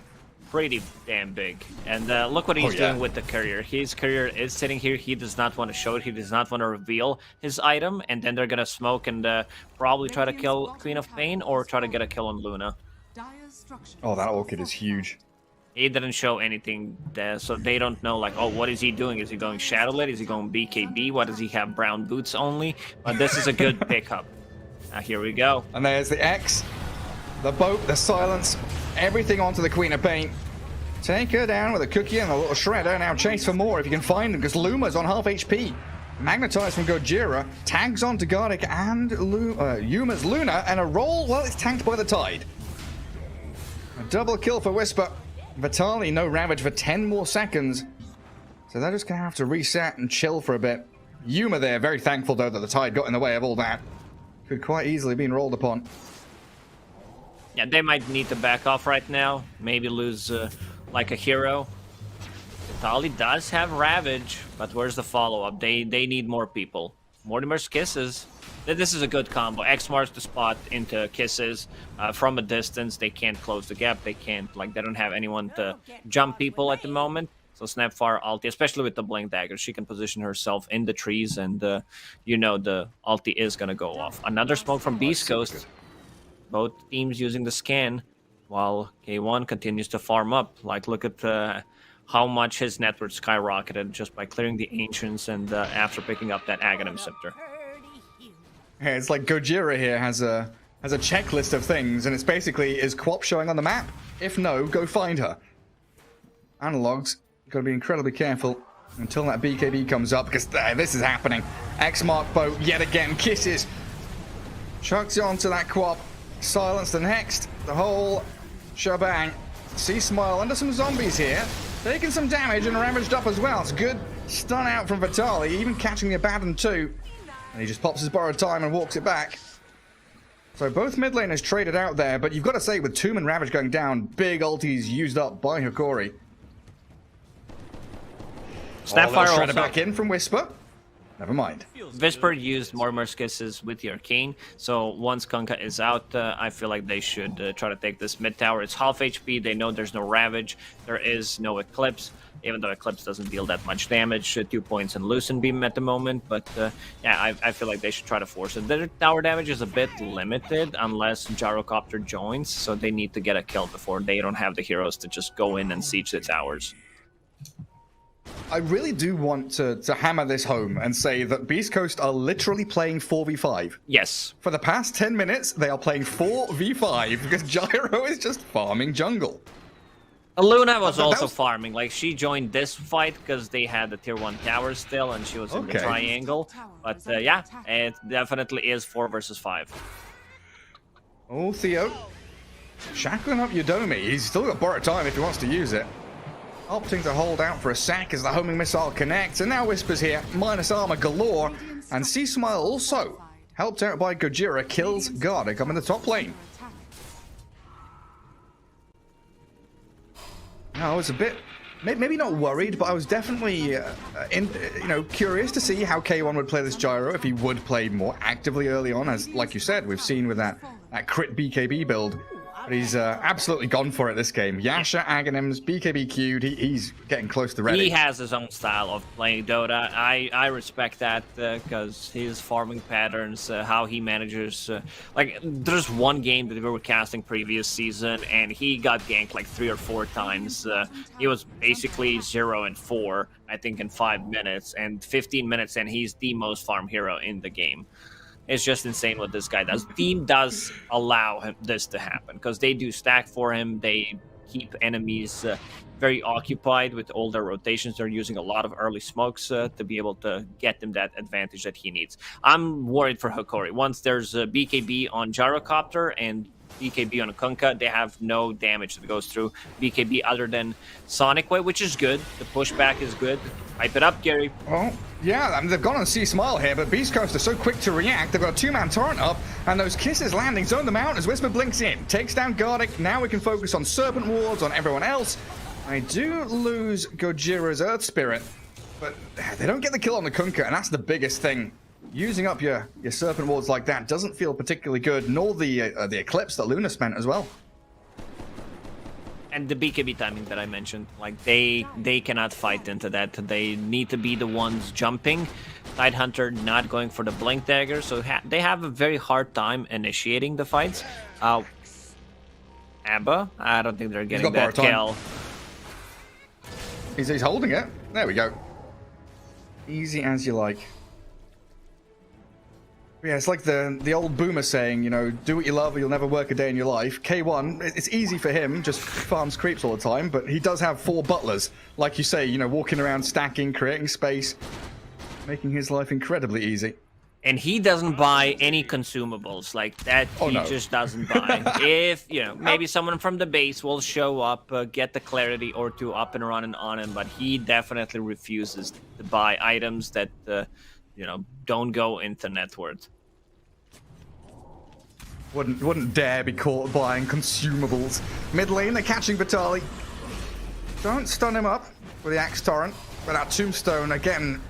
pretty damn big. And look what he's doing with the courier. His courier is sitting here. He does not want to show it. He does not want to reveal his item. And then they're going to smoke and probably try to kill Queen of Pain or try to get a kill on Luna. Oh, that Orchid is huge. He didn't show anything there, so they don't know, like, oh, what is he doing? Is he going Shadowlit? Is he going BKB? What does he have? Brown boots only? But this is a good pickup. Now, here we go. And there's the X, the boat, the silence, everything onto the Queen of Pain. Take her down with a cookie and a little shredder. Now chase for more if you can find them, because Luma's on half HP. Magnetized from Gojira, tags onto Gardic and Yuma's Luna, and a roll, well, it's tanked by the Tide. A double kill for Whisper. Vitali, no Ravage for 10 more seconds. So they're just going to have to reset and chill for a bit. Yuma there, very thankful, though, that the Tide got in the way of all that. Could quite easily have been rolled upon. Yeah, they might need to back off right now. Maybe lose, like, a hero. Vitali does have Ravage, but where's the follow-up? They need more people. Mortimer's Kisses. This is a good combo. X marks the spot into Kisses. From a distance, they can't close the gap. They can't, like, they don't have anyone to jump people at the moment. So Snapfire ulti, especially with the Blink Dagger, she can position herself in the trees, and you know the ulti is going to go off. Another smoke from BeastCoast. Both teams using the scan, while K1 continues to farm up. Like, look at how much his net worth skyrocketed just by clearing the Ancients and after picking up that Aghanim Scepter. Yeah, it's like Gojira here has a checklist of things, and it's basically, is Quap showing on the map? If no, go find her. Analogs, got to be incredibly careful until that BKB comes up, because this is happening. X-Mark boat yet again, Kisses. Chucks it onto that Quap. Silence the next, the whole shebang. Sea-Smile under some zombies here. Taking some damage and ravaged up as well. It's good stun out from Vitali, even catching the Abaddon too. And he just pops his borrowed time and walks it back. So both mid laners traded out there, but you've got to say, with Tomb and Ravage going down, big ultis used up by Hokori. Snapfire also also back in from Whisper. Never mind. Whisper used Mortimer's Kisses with the Arcane, so once Kunkka is out, I feel like they should try to take this mid tower. It's half HP, they know there's no Ravage, there is no Eclipse, even though Eclipse doesn't deal that much damage, 2 points in Loosen Beam at the moment, but yeah, I feel like they should try to force it. Their tower damage is a bit limited unless Gyrocopter joins, so they need to get a kill before they don't have the heroes to just go in and siege the towers. I really do want to hammer this home and say that BeastCoast are literally playing 4v5. Yes. For the past 10 minutes, they are playing 4v5 because Gyro is just farming jungle. Luna was also farming. Like, she joined this fight because they had the tier 1 tower still, and she was in the triangle. But yeah, it definitely is 4 versus 5. Oh, Theo. Shackling up Yudomi. He's still got borrowed time if he wants to use it. Opting to hold out for a sec as the homing missile connects, and now Whisper's here, minus armor galore, and C-Smile also, helped out by Gojira, kills Gareth up in the top lane. Now, I was a bit, maybe not worried, but I was definitely, curious to see how K1 would play this Gyro, if he would play more actively early on, as, like you said, we've seen with that crit BKB build. But he's absolutely gone for it this game. Yasha, Aghanims, BKB Q'd, he's getting close to ready. He has his own style of playing Dota. I respect that because his farming patterns, how he manages... like, there's one game that we were casting previous season, and he got ganked like 3 or 4 times. He was basically 0 and 4, I think, in 5 minutes, and 15 minutes, and he's the most farm hero in the game. It's just insane what this guy does. Team does allow this to happen because they do stack for him. They keep enemies very occupied with all their rotations. They're using a lot of early smokes to be able to get him that advantage that he needs. I'm worried for Hokori. Once there's a BKB on Gyrocopter and BKB on a Kunkka, they have no damage that goes through BKB other than Sonic Wave, which is good. The pushback is good. Hype it up, Gary. Well, yeah, I mean, they've gone on C-Smile here, but BeastCoast are so quick to react. They've got a 2-man torrent up, and those kisses landing zone them out as Whisper blinks in. Takes down Gardic. Now we can focus on Serpent Wards, on everyone else. I do lose Gojira's Earth Spirit, but they don't get the kill on the Kunkka, and that's the biggest thing. Using up your Serpent Wards like that doesn't feel particularly good, nor the Eclipse that Luna spent as well. And the BKB timing that I mentioned, like they cannot fight into that. They need to be the ones jumping. Tidehunter not going for the Blink Dagger, so they have a very hard time initiating the fights. Abba, I don't think they're getting that kill. He's holding it. There we go. Easy as you like. Yeah, it's like the old boomer saying, you know, do what you love or you'll never work a day in your life. K1, it's easy for him, just farms creeps all the time, but he does have 4 butlers. Like you say, you know, walking around, stacking, creating space, making his life incredibly easy. And he doesn't buy any consumables like that. Just doesn't buy. If, you know, maybe someone from the base will show up, get the clarity or 2 up and running on him, but he definitely refuses to buy items that, you know, don't go into net worth. Wouldn't dare be caught buying consumables. Mid lane, they're catching Vitali. Don't stun him up with the Axe Torrent, but that Tombstone, again,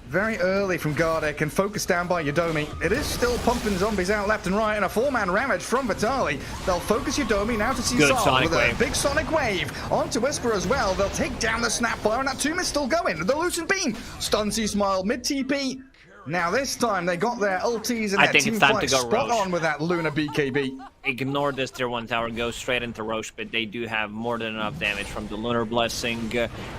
very early from Gardic and focused down by Yudomi. It is still pumping zombies out left and right, and a 4-man Ravage from Vitali. They'll focus Yudomi now to see Saul with a big Sonic Wave. Onto Whisper as well. They'll take down the Snapfire, and that Tomb is still going. The Loosen Beam. Stun C-Smile, mid-TP. Now this time they got their ultis and their team fight spot on with that Luna BKB. Ignore this tier 1 tower, go straight into Roche, but they do have more than enough damage from the Lunar Blessing.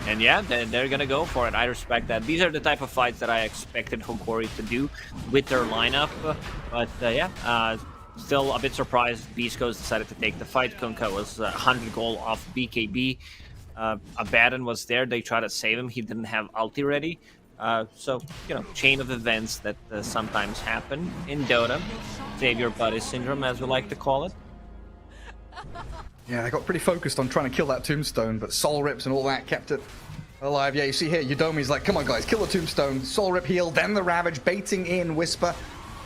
And yeah, they're gonna go for it. I respect that. These are the type of fights that I expected Hokori to do with their lineup. But yeah, still a bit surprised BeastCoast decided to take the fight. Kunkka was 100 gold off BKB. Abaddon was there, they tried to save him, he didn't have ulti ready. So, you know, chain of events that sometimes happen in Dota. Save your buddy syndrome, as we like to call it. Yeah, they got pretty focused on trying to kill that Tombstone, but Soul Rips and all that kept it alive. Yeah, you see here, Yudomi's like, come on guys, kill the Tombstone. Soul Rip heal, then the Ravage, baiting in Whisper.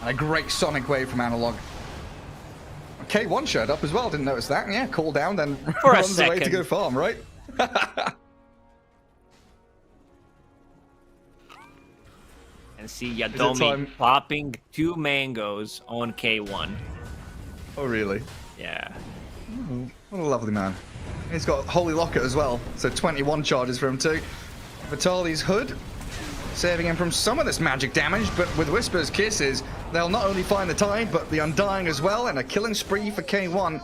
And a great Sonic Wave from Analog. K1 showed up as well, didn't notice that. Yeah, cool down, then runs away to go farm, right? and see time? Yadomi popping 2 mangoes on K1. Oh, really? Yeah. What a lovely man. He's got Holy Locket as well, so 21 charges for him too. Vitali's Hood, saving him from some of this magic damage, but with Whisper's Kisses, they'll not only find the Tide, but the Undying as well, and a killing spree for K1.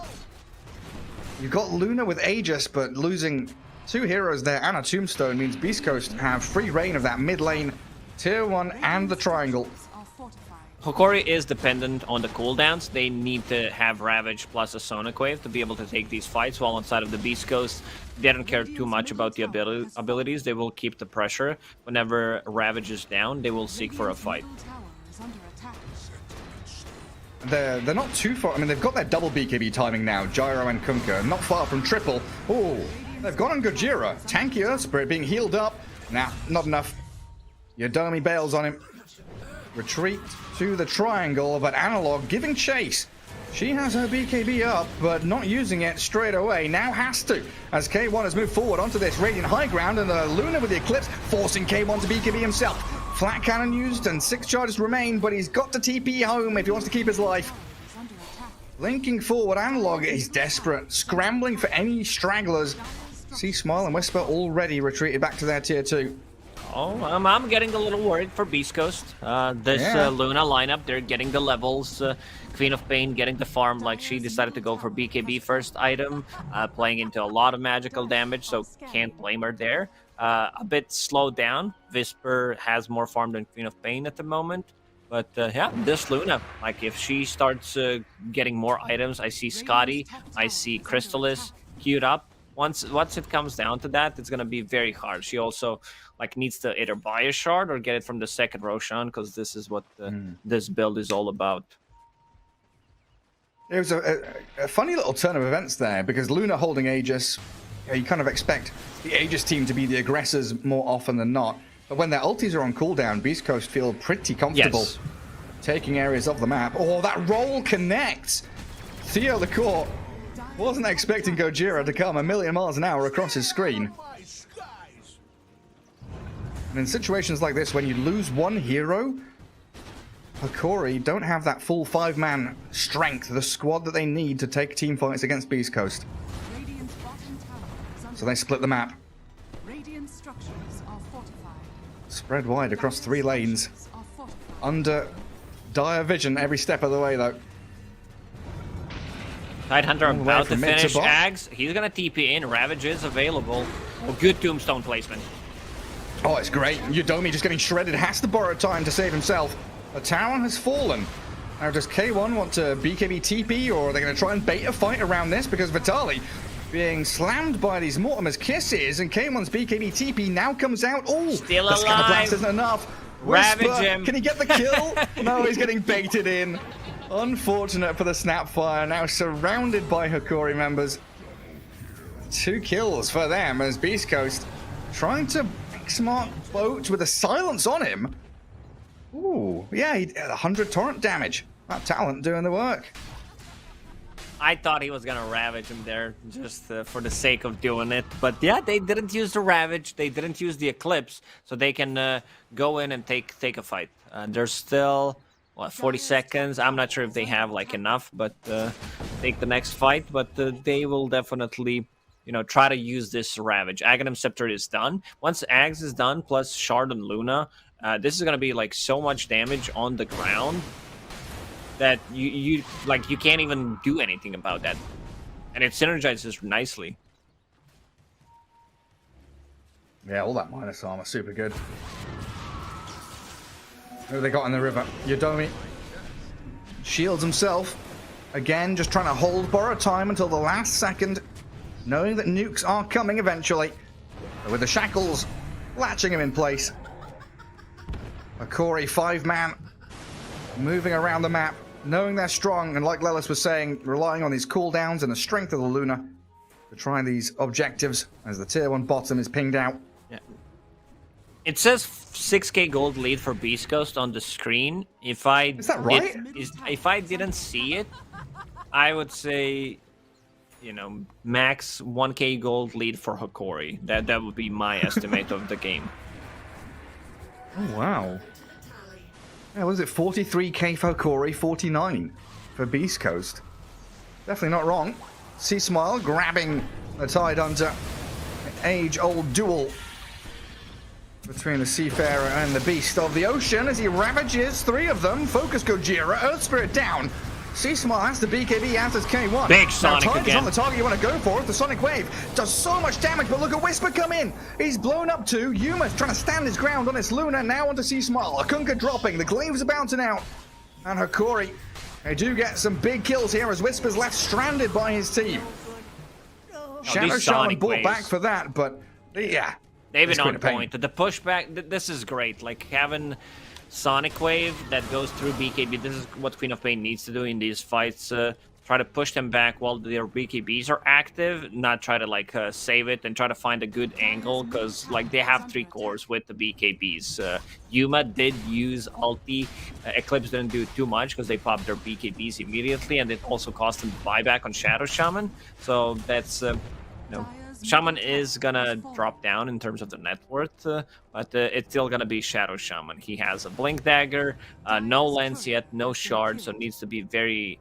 You've got Luna with Aegis, but losing 2 heroes there and a Tombstone means BeastCoast have free reign of that mid lane, tier 1 and the triangle. Are fortified. Hokori is dependent on the cooldowns. They need to have Ravage plus a Sonic Wave to be able to take these fights, while inside of the BeastCoast, they don't care too much about the abilities. They will keep the pressure. Whenever Ravage is down, they will seek for a fight. Middle tower is under attack. They're not too far. I mean, they've got their double BKB timing now, Gyro and Kunkka, not far from triple. Oh, they've gone on Gojira. Tanky Earth Spirit being healed up. Nah, not enough. Yadomi bails on him. Retreat to the triangle, but Analog giving chase. She has her BKB up, but not using it straight away. Now has to, as K1 has moved forward onto this Radiant high ground, and Luna with the Eclipse, forcing K1 to BKB himself. Flat cannon used, and 6 charges remain, but he's got to TP home if he wants to keep his life. Linking forward, Analog is desperate, scrambling for any stragglers. See Smile and Whisper already retreated back to their tier 2. Oh, I'm getting a little worried for BeastCoast. This Luna lineup, they're getting the levels. Queen of Pain getting the farm, like she decided to go for BKB first item, playing into a lot of magical damage, so can't blame her there. A bit slowed down. Whisper has more farm than Queen of Pain at the moment. But yeah, this Luna, like if she starts getting more items, I see Scotty, I see Crystalis queued up. Once it comes down to that, it's gonna be very hard. She also like needs to either buy a shard or get it from the second Roshan, because this is what this build is all about. It was a funny little turn of events there, because Luna holding Aegis, you kind of expect the Aegis team to be the aggressors more often than not. But when their ultis are on cooldown, BeastCoast feel pretty comfortable taking areas of the map. Oh, that roll connects! Theo the Court wasn't expecting Gojira to come a million miles an hour across his screen. And in situations like this, when you lose one hero, Hokori don't have that full 5-man strength, the squad that they need to take team fights against BeastCoast. Radiant's bottom tower is under So they split the map. Radiant structures are fortified. Spread wide across 3 lanes. Are fortified. Under dire vision every step of the way, though. Tidehunter All the way about to from mid to finish bot. Ags. He's gonna TP in. Ravage is available. Oh, good Tombstone placement. Oh, it's great. Yadomi just getting shredded. Has to borrow time to save himself. The tower has fallen. Now, does K1 want to BKB TP, or are they going to try and bait a fight around this? Because Vitali being slammed by these Mortimer's Kisses, and K1's BKB TP now comes out. Oh, Still the Scanner alive. Blast isn't enough. Ravage Whisper, him. can he get the kill? No, he's getting baited in. Unfortunate for the Snapfire, now surrounded by Hokori members. 2 kills for them as BeastCoast trying to smart boat with a silence on him. Ooh, yeah, he had 100 torrent damage. That talent doing the work. I thought he was gonna Ravage him there just for the sake of doing it, but yeah, they didn't use the Ravage, they didn't use the Eclipse, so they can go in and take a fight. There's still what 40 seconds. I'm not sure if they have like enough, but take the next fight. But they will definitely, you know, try to use this Ravage. Aghanim Scepter is done. Once Ags is done, plus Shard and Luna, this is gonna be like so much damage on the ground that you can't even do anything about that, and it synergizes nicely. Yeah, all that minus armor, super good. Who have they got in the river? Yadomi shields himself. Again, just trying to hold borrow time until the last second, knowing that nukes are coming eventually. But with the shackles latching him in place. Hokori 5-man, moving around the map, knowing they're strong, and like Lelis was saying, relying on these cooldowns and the strength of the Luna to try these objectives as the tier 1 bottom is pinged out. Yeah. It says 6k gold lead for BeastCoast on the screen. Is that right? If I didn't see it, I would say, you know, max 1k gold lead for Hokori. That would be my estimate of the game. Oh, wow. Yeah, what is it? 43k for Hokori, 49 for BeastCoast. Definitely not wrong. Sea Smile grabbing the Tide Hunter. Age-old duel between the Seafarer and the Beast of the Ocean as he ravages 3 of them. Focus Gojira, Earth Spirit down. Sea Smile has the BKB as does K1. Big Sonic now, Tide again. is on the target you want to go for. The Sonic Wave does so much damage, but look at Whisper come in. He's blown up too. Yuma's trying to stand his ground on this Luna. Now onto Sea Smile. Akunka dropping. The Glaives are bouncing out. And Hokori, they do get some big kills here as Whisper's left stranded by his team. Shadow these Shaman Sonic bought waves. back for that, but yeah. They've it's been quite on a pain. point. The pushback, this is great. Like having Sonic Wave that goes through BKB. This is what Queen of Pain needs to do in these fights. Try to push them back while their BKBs are active, not try to like save it and try to find a good angle because like they have 3 cores with the BKBs. Yuma did use ulti. Eclipse didn't do too much because they popped their BKBs immediately, and it also cost them the buyback on Shadow Shaman. So that's Shaman is gonna drop down in terms of the net worth, but it's still gonna be Shadow Shaman. He has a Blink Dagger, no lens yet, no shard, so needs to be very,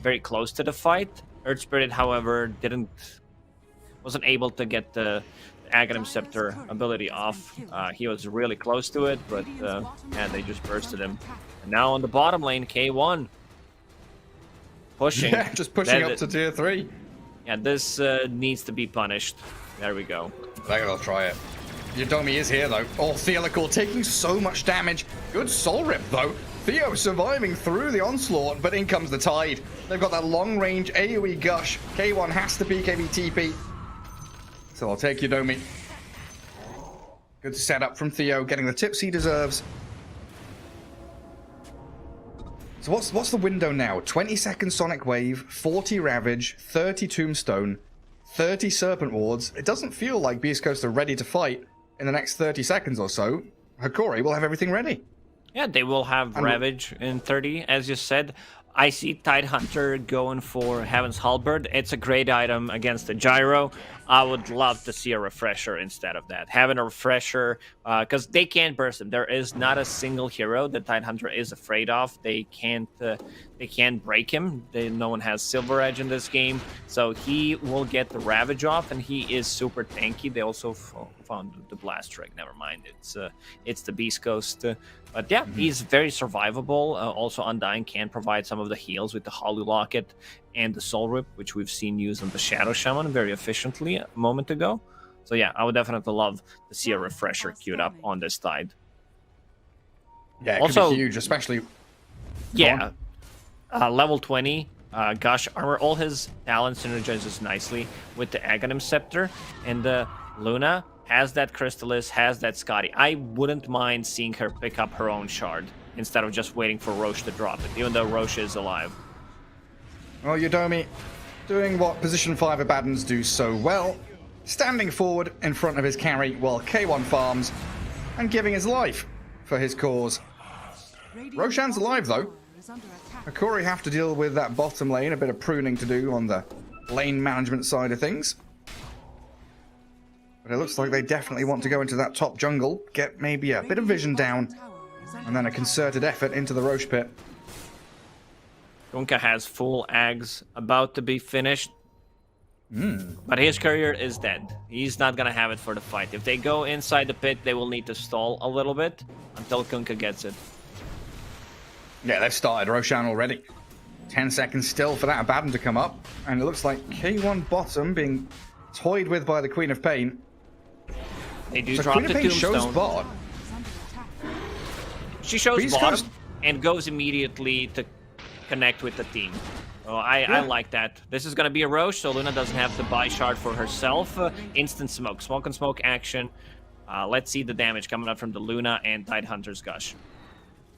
very close to the fight. Earth Spirit, however, wasn't able to get the Aghanim Scepter ability off. He was really close to it, but yeah, they just bursted him. And now on the bottom lane, K1 pushing. Yeah, just pushing up to tier 3. Yeah, this needs to be punished. There we go. They're gonna try it. Yodomi is here though. Oh, Theolical taking so much damage. Good soul rip though. Theo surviving through the onslaught, but in comes the Tide. They've got that long range AoE gush. K1 has to BKB TP. So I'll take Yodomi. Good setup from Theo, getting the tips he deserves. So what's the window now? 20-second Sonic Wave, 40 Ravage, 30 Tombstone, 30 Serpent Wards. It doesn't feel like BeastCoast are ready to fight in the next 30 seconds or so. Hokori will have everything ready. Yeah, they will have Ravage in 30, as you said. I see Tide Hunter going for Heaven's Halberd. It's a great item against the Gyro. I would love to see a refresher instead of that. Having a refresher, because they can't burst him. There is not a single hero that Tide Hunter is afraid of. They can't break him. No one has Silver Edge in this game, so he will get the Ravage off, and he is super tanky. They also found the Blast Strike. Never mind, it's the BeastCoast. But yeah, he's very survivable. Also, Undying can provide some of the heals with the Hollow Locket and the Soul Rip, which we've seen used on the Shadow Shaman very efficiently a moment ago. So yeah, I would definitely love to see a refresher queued up on this Tide. Yeah, it also could be huge, especially... Yeah, level 20, Gush Armor, all his talents synergizes nicely with the Aghanim Scepter, and Luna has that Crystallis, has that Scotty. I wouldn't mind seeing her pick up her own shard instead of just waiting for Roche to drop it, even though Roche is alive. Well, Yodomi doing what Position 5 Abaddons do so well, standing forward in front of his carry while K1 farms and giving his life for his cause. Roshan's alive though. Hokori have to deal with that bottom lane, a bit of pruning to do on the lane management side of things. But it looks like they definitely want to go into that top jungle, get maybe a bit of vision down, and then a concerted effort into the Roche pit. Gunka has full Ags about to be finished, but his courier is dead. He's not going to have it for the fight. If they go inside the pit, they will need to stall a little bit until Gunka gets it. Yeah, they've started Roshan already. 10 seconds still for that Abaddon to come up, and it looks like K1 bottom being toyed with by the Queen of Pain. They do So drop Queen the of Pain shows Tombstone. bot. She shows BeastCoast- bottom and goes immediately to connect with the team. So I like that. This is going to be a Roche, so Luna doesn't have to buy shard for herself. Instant smoke. Smoke and smoke action. Let's see the damage coming up from the Luna and Tide Hunter's Gush.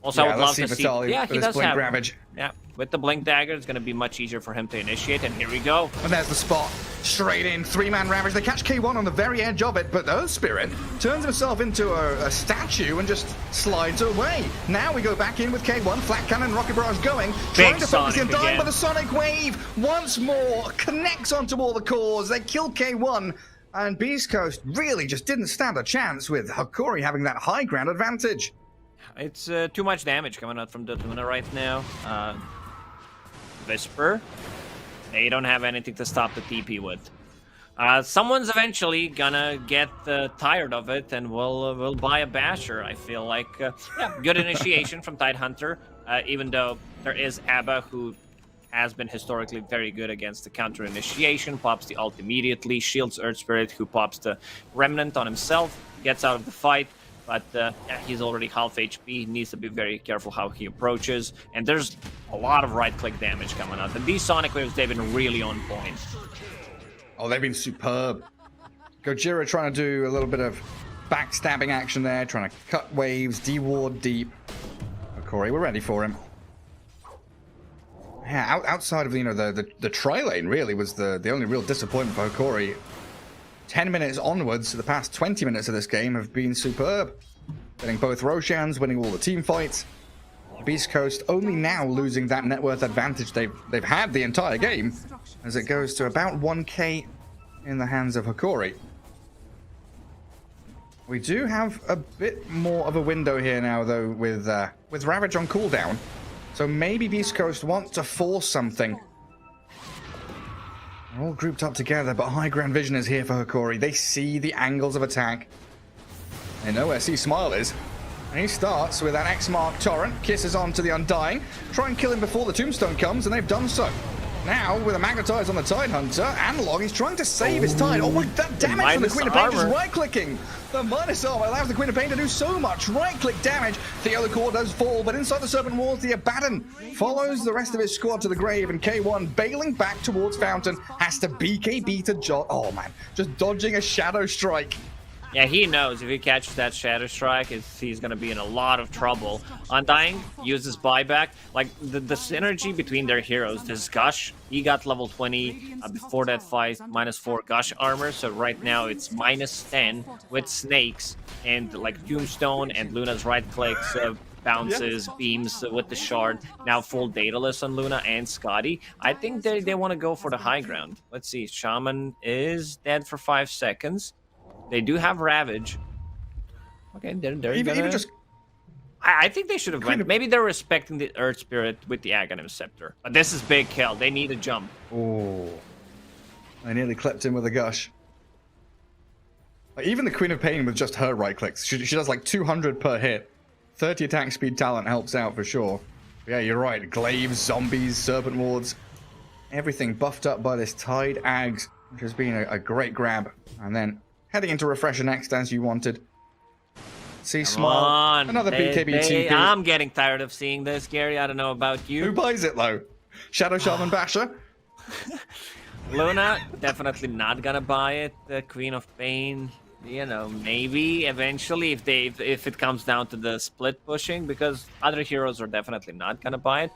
Also, I would love to see... Yeah, he does have... Ravage. Yeah, with the Blink Dagger, it's going to be much easier for him to initiate, and here we go. And there's the spot. Straight in, 3-man Ravage. They catch K1 on the very edge of it, but Earth Spirit turns himself into a statue and just slides away. Now we go back in with K1, Flat Cannon, Rocket Barrage going. Trying to focus him down, but the Sonic Wave once more connects onto all the cores. They kill K1, and BeastCoast really just didn't stand a chance with Hokori having that high ground advantage. It's too much damage coming out from the Luna right now. Whisper. They don't have anything to stop the TP with. Someone's eventually gonna get tired of it, and will buy a Basher. I feel like yeah, good initiation from Tidehunter. Even though there is Abba, who has been historically very good against the counter initiation, pops the ult immediately, shields Earth Spirit, who pops the Remnant on himself, gets out of the fight. But yeah, he's already half HP, needs to be very careful how he approaches. And there's a lot of right-click damage coming out. And these Sonic Waves, they've been really on point. Oh, they've been superb. Gojira trying to do a little bit of backstabbing action there, trying to cut waves, de-ward deep. Hokori, we're ready for him. Yeah, outside of the tri-lane really was the only real disappointment for Hokori. 10 minutes onwards, the past 20 minutes of this game have been superb. Getting both Roshans, winning all the team fights. BeastCoast only now losing that net worth advantage they've had the entire game, as it goes to about 1k in the hands of Hokori. We do have a bit more of a window here now, though, with Ravage on cooldown. So maybe BeastCoast want to force something. They're all grouped up together, but high ground vision is here for Hokori. They see the angles of attack. They know where C-Smile is. And he starts with an X-Mark Torrent, kisses on to the Undying. Try and kill him before the Tombstone comes, and they've done so. Now, with a Magnetize on the Tidehunter, Analog, he's trying to save his Tide. Oh, that damage from the Queen of Pain just right-clicking. The minus armor allows the Queen of Pain to do so much right-click damage. Theo the Core does fall, but inside the Serpent Walls, the Abaddon follows the rest of his squad to the grave, and K1, bailing back towards Fountain, has to BKB to Jot. Oh, man, just dodging a Shadow Strike. Yeah, he knows if he catches that Shadow Strike, he's going to be in a lot of trouble. Undying uses buyback. Like, the synergy between their heroes, this Gush, he got level 20 before that fight, -4 Gush armor, so right now it's -10 with Snakes and, like, Tombstone and Luna's right clicks, bounces, beams with the Shard, now full Daedalus on Luna and Scotty. I think they want to go for the high ground. Let's see, Shaman is dead for 5 seconds. They do have Ravage. Okay, they're even just... I think they should have went. Maybe they're respecting the Earth Spirit with the Aghanim Scepter. But this is big kill. They need a jump. Oh. I nearly clipped him with a Gush. Like, even the Queen of Pain with just her right clicks. She does like 200 per hit. 30 attack speed talent helps out for sure. But yeah, you're right. Glaives, zombies, Serpent Wards. Everything buffed up by this Tide Ags, which has been a great grab. And then... heading into Refresher next, as you wanted. See, Smile. Another BKB TP. I'm getting tired of seeing this, Gary. I don't know about you. Who buys it, though? Shadow Shaman Basher? Luna, definitely not gonna buy it. The Queen of Pain, you know, maybe eventually if it comes down to the split pushing, because other heroes are definitely not gonna buy it.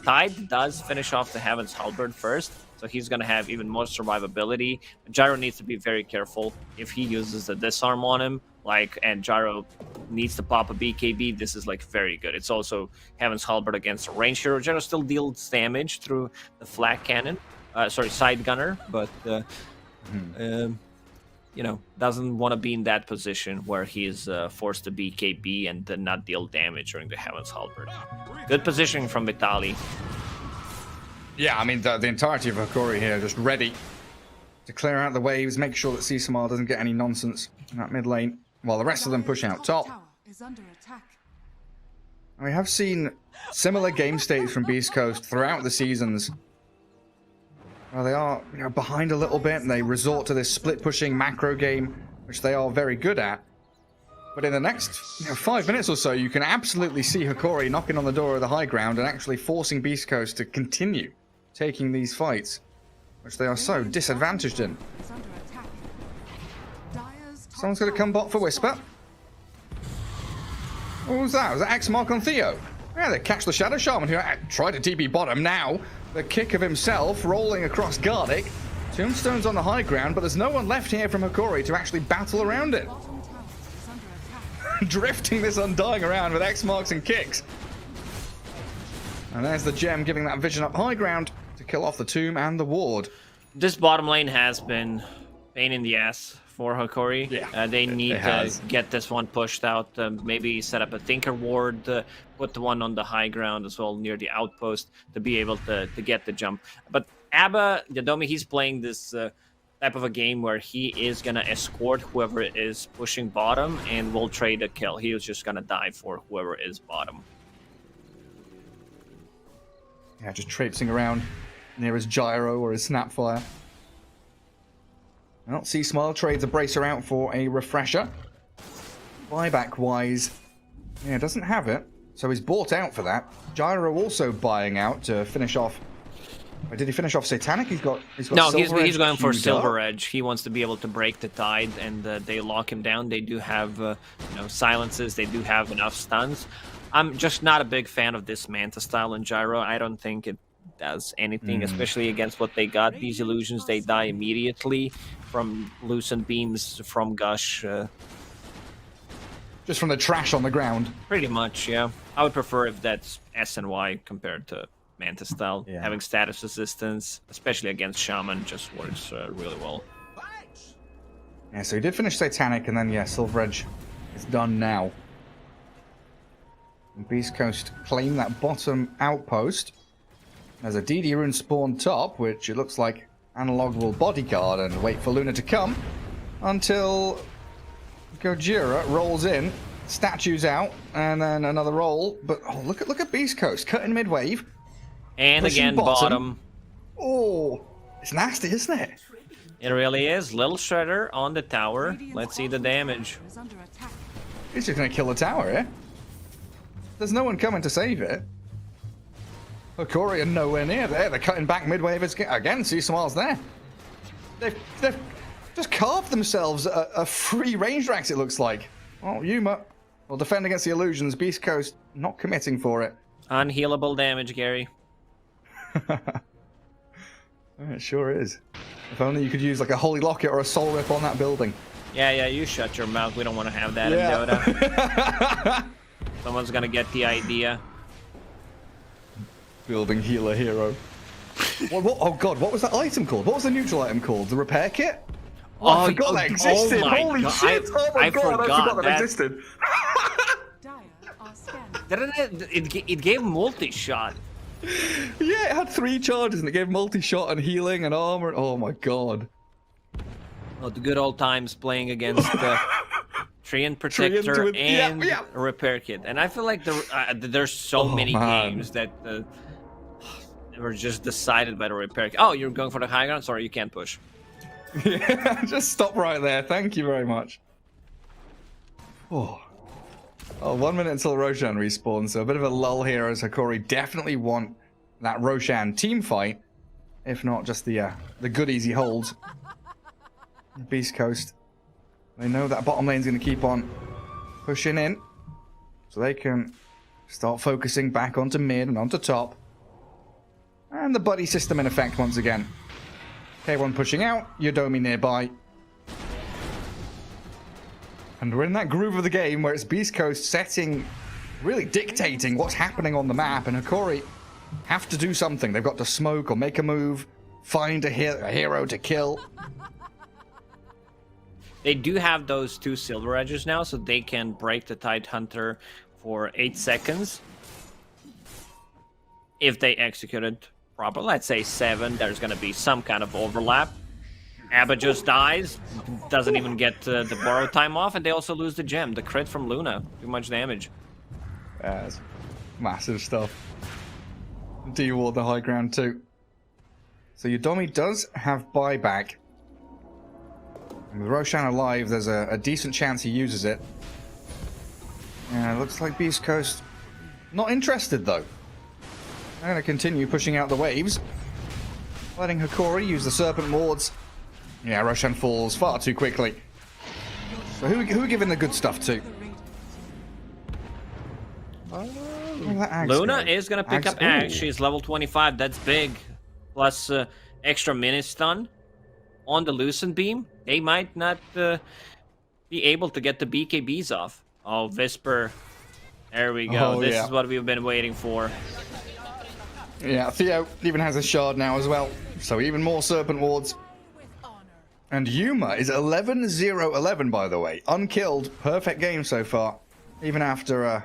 Tide does finish off the Heaven's Halberd first, so he's gonna have even more survivability. Gyro needs to be very careful if he uses the disarm on him, and Gyro needs to pop a BKB. This is like very good. It's also Heaven's Halberd against a range hero. Gyro still deals damage through the flak cannon, side gunner, but you know, doesn't want to be in that position where he's forced to BKB and not deal damage during the Heaven's Halberd. Good positioning from Vitali. Yeah, I mean, the entirety of Hokori here just ready to clear out the waves, make sure that C-Smile doesn't get any nonsense in that mid lane, while the rest of them push out top. And we have seen similar game states from BeastCoast throughout the seasons. Well, they are behind a little bit, and they resort to this split-pushing macro game, which they are very good at. But in the next 5 minutes or so, you can absolutely see Hokori knocking on the door of the high ground and actually forcing BeastCoast to continue taking these fights, which they are so disadvantaged in. Someone's going to come bot for Whisper. What was that? Was that X-Mark on Theo? Yeah, they catch the Shadow Shaman, who tried to TP bottom. Now, the kick of himself rolling across Garlic. Tombstone's on the high ground, but there's no one left here from Hokori to actually battle around it. Drifting this Undying around with X-Marks and kicks. And there's the gem giving that vision up high ground to kill off the tomb and the ward. This bottom lane has been pain in the ass for Hokori. Yeah, They need it to has. get this one pushed out. Maybe set up a Tinker Ward, put the one on the high ground as well near the outpost to be able to get the jump. But Abba, Yadomi, he's playing this type of a game where he is going to escort whoever is pushing bottom and will trade a kill. He was just going to die for whoever is bottom. Yeah, just traipsing around near his gyro or his snapfire. Well, C-Smile trades a bracer out for a refresher. Buyback-wise, yeah, doesn't have it, so he's bought out for that. Gyro also buying out to finish off. Or did he finish off Satanic? He's got No, Silver he's Edge going for queued Silver up. Edge. He wants to be able to break the tide, and they lock him down. They do have silences. They do have enough stuns. I'm just not a big fan of this Manta style in Gyro. I don't think it does anything, especially against what they got. These illusions, they die immediately from loosened beams, from Gush. Just from the trash on the ground. Pretty much, yeah. I would prefer if that's S and Y compared to Manta style. Yeah. Having status resistance, especially against Shaman, just works really well. Yeah, so he did finish Satanic, and then, yeah, Silver Edge is done now. And BeastCoast claim that bottom outpost. There's a DD rune spawn top, which it looks like Analog will bodyguard and wait for Luna to come until Gojira rolls in, statues out, and then another roll. But oh, look at BeastCoast cutting mid wave. And Pushing again, bottom. bottom. Oh, it's nasty, isn't it? It really is. Little Shredder on the tower. Let's see the damage. Is under attack. He's just gonna kill the tower, yeah? There's no one coming to save it. Hokori are nowhere near there. They're cutting back mid-wave again. See Smiles there. They've just carved themselves a free range racks, it looks like. Oh, Yuma will defend against the illusions. BeastCoast not committing for it. Unhealable damage, Gary. It sure is. If only you could use like a Holy Locket or a Soul Rip on that building. Yeah, you shut your mouth. We don't want to have that Yeah. in Dota. Someone's gonna get the idea. Building healer hero. Oh god, what was that item called? What was the neutral item called? The repair kit? I forgot that existed. my Holy God. shit! Oh my I god, I forgot forgot that existed. Dire are scanning. Didn't it gave multi-shot. Yeah, it had 3 charges and it gave multi-shot and healing and armor. Oh my god. Oh, the good old times playing against Treant Protector with- yeah, and yeah. Repair Kit. And I feel like there's so many man. games that were just decided by the Repair Kit. Oh, you're going for the high ground? Sorry, you can't push. Yeah, just stop right there. Thank you very much. Oh, 1 minute until Roshan respawns, so a bit of a lull here as Hokori definitely want that Roshan team fight. If not, just the goodies he holds. BeastCoast, they know that bottom lane's going to keep on pushing in, so they can start focusing back onto mid and onto top. And the buddy system in effect once again. K1 pushing out, Yodomi nearby. And we're in that groove of the game where it's BeastCoast setting, really dictating what's happening on the map, and Hokori have to do something. They've got to smoke or make a move, find a hero to kill. They do have those 2 Silver Edges now, so they can break the Tide Hunter for 8 seconds. If they execute it properly, let's say 7, there's going to be some kind of overlap. Abba just dies, doesn't even get the borrow time off, and they also lose the gem. The crit from Luna, too much damage. Yeah, it's massive stuff. D-ward the high ground too. So Yodomi does have buyback. And with Roshan alive, there's a decent chance he uses it. Yeah, looks like BeastCoast not interested though. They're going to continue pushing out the waves. Letting Hokori use the Serpent Wards. Yeah, Roshan falls far too quickly. So who are giving the good stuff to? Luna is going to pick up Axe. She's level 25. That's big. Plus extra mini stun on the Lucent Beam. They might not be able to get the BKBs off. Oh, Visper. There we go. Oh, this yeah. is what we've been waiting for. Yeah, Theo even has a shard now as well. So even more Serpent Wards. And Yuma is 11-0-11, by the way. Unkilled. Perfect game so far. Even after, I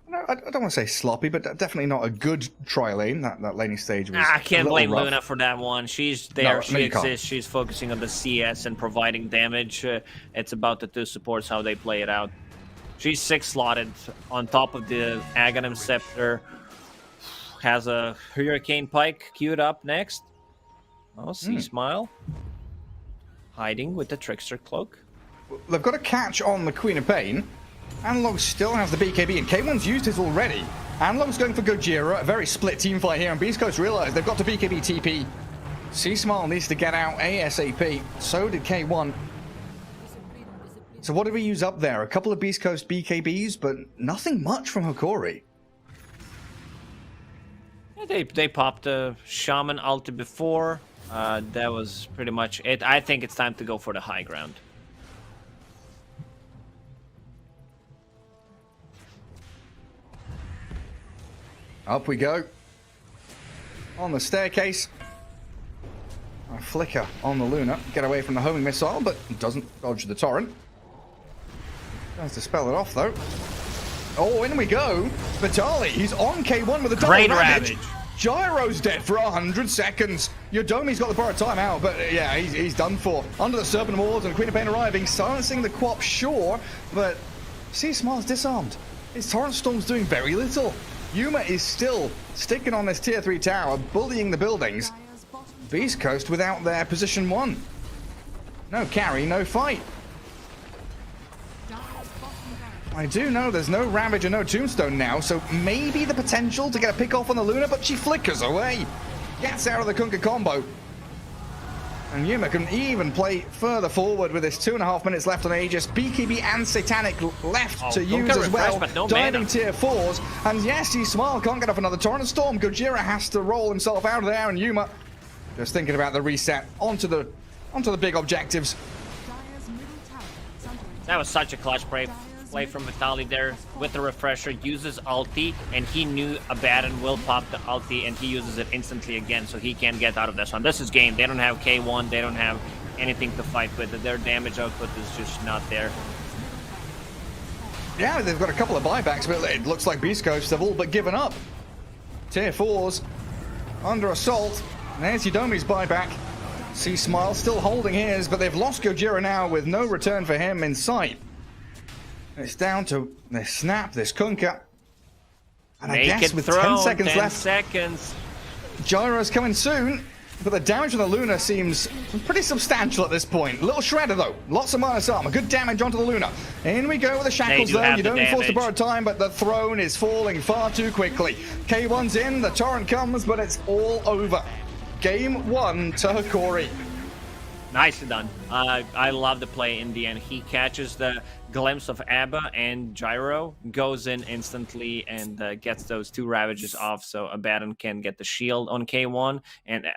don't want to say sloppy, but definitely not a good tri lane. That laning stage was I can't blame rough. Luna for that one. She's there, No, she you can't. exists, she's focusing on the CS and providing damage. It's about the two supports, how they play it out. She's 6 slotted on top of the Aghanim Scepter. Has a Hurricane Pike queued up next. Oh, Smile. Hiding with the Trickster Cloak. They've got a catch on the Queen of Pain. Analog still has the BKB, and K1's used it already. Analog's going for Gojira, a very split team fight here, and BeastCoast realize they've got to BKB TP. C-Smile needs to get out ASAP. So did K1. So what did we use up there? A couple of BeastCoast BKBs, but nothing much from Hokori. Yeah, they popped a Shaman ulti before. That was pretty much it. I think it's time to go for the high ground. Up we go. On the staircase. A flicker on the Luna. Get away from the homing missile, but doesn't dodge the torrent. Tries to spell it off, though. Oh, in we go. Vitali, he's on K1 with a double Great ravage. ravage. Gyro's dead for 100 seconds. Yodomi's got the borrowed timeout, but yeah, he's done for. Under the Serpent Walls and Queen of Pain arriving, silencing the Quap, sure, but C-Smile's disarmed. His Torrent Storm's doing very little. Yuma is still sticking on this tier 3 tower, bullying the buildings. BeastCoast without their position 1. No carry, no fight. I do know there's no Ravage and no Tombstone now, so maybe the potential to get a pick off on the Luna, but she flickers away. Gets out of the Kunkka combo. And Yuma can even play further forward with this 2.5 minutes left on Aegis. BKB and Satanic left to use as well. No diving mana. tier 4s. And yes, Smile can't get up another Torrent Storm. Gojira has to roll himself out of there, and Yuma just thinking about the reset onto the big objectives. That was such a clutch play from Vitali there with the refresher, uses ulti, and he knew Abaddon will pop the ulti, and he uses it instantly again, so he can't get out of this one. This is game. They don't have K1, they don't have anything to fight with. Their damage output is just not there. Yeah, they've got a couple of buybacks, but it looks like BeastCoast have all but given up. Tier 4s under assault. There's Yodomi's buyback. C-Smile still holding his, but they've lost Gojira now with no return for him in sight. It's down to this Snap, this Kunkka. And I guess with 10 seconds left, seconds. Gyro's coming soon, but the damage on the Luna seems pretty substantial at this point. Little shredder though, lots of minus armor, good damage onto the Luna. In we go with the shackles do though, have you the don't force to damage. borrow time, but the throne is falling far too quickly. K1's in, the torrent comes, but it's all over. Game 1 to Hokori. Nicely done. I love the play in the end. He catches the glimpse of Abba and Gyro, goes in instantly and gets those 2 Ravages off, so Abaddon can get the shield on K1. And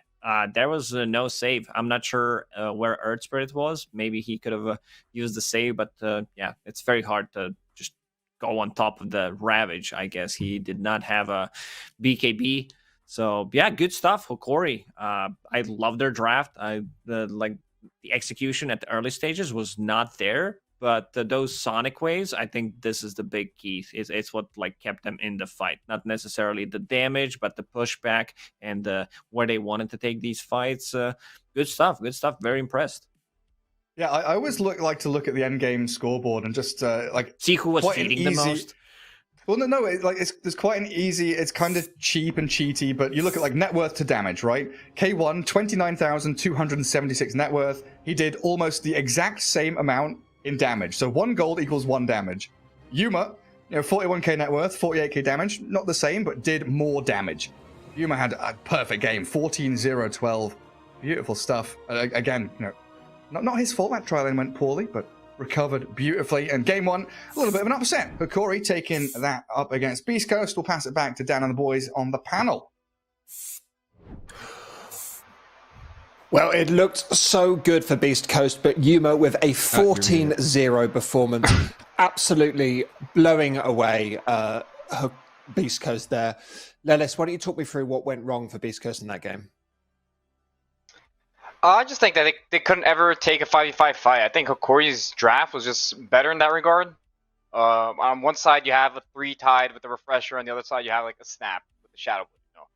there was no save. I'm not sure where Earth Spirit was. Maybe he could have used the save, but yeah, it's very hard to just go on top of the Ravage, I guess. He did not have a BKB. So yeah, good stuff, Hokori. I love their draft. Like the execution at the early stages was not there, but those Sonic waves, I think this is the big key. It's what like kept them in the fight. Not necessarily the damage, but the pushback and where they wanted to take these fights. Good stuff. Good stuff. Very impressed. Yeah, I always like to look at the end game scoreboard and just like See who was quite an feeding the easy- most. Well, no, there's quite an easy, it's kind of cheap and cheaty, but you look at like net worth to damage, right? K1, 29,276 net worth. He did almost the exact same amount in damage. So 1 gold equals 1 damage. Yuma, 41k net worth, 48k damage. Not the same, but did more damage. Yuma had a perfect game, 14-0-12. Beautiful stuff. Again, not his fault that trial went poorly, but recovered beautifully. And game 1, a little bit of an upset. Hokori taking that up against BeastCoast. We'll pass it back to Dan and the boys on the panel. Well, it looked so good for BeastCoast, but Yuma with a 14-0 performance, absolutely blowing away BeastCoast there. Lelis, why don't you talk me through what went wrong for BeastCoast in that game? I just think that they couldn't ever take a 5v5 fight. I think Hokori's draft was just better in that regard. On one side you have a 3 Tide with the Refresher, on the other side you have like a Snap with the Shadow Blade, you know,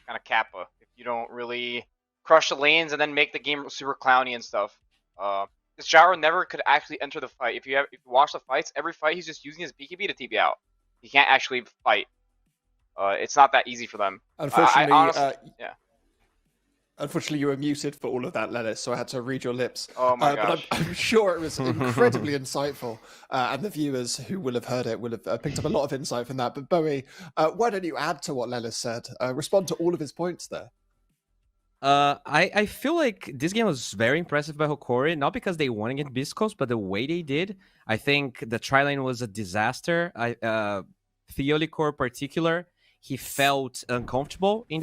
kind of Kappa. If you don't really crush the lanes and then make the game super clowny and stuff. This Gyro never could actually enter the fight. If you watch the fights, every fight he's just using his BKB to TP out. He can't actually fight. It's not that easy for them. Unfortunately, I honestly, yeah. Unfortunately, you were muted for all of that, Lelis, so I had to read your lips. Oh my gosh. But I'm sure it was incredibly insightful, and the viewers who will have heard it will have picked up a lot of insight from that. But Bowie, why don't you add to what Lelis said? Respond to all of his points there. I feel like this game was very impressive by Hokori, not because they won against BeastCoast, but the way they did. I think the tri-lane was a disaster. Theolicor in particular, he felt uncomfortable in that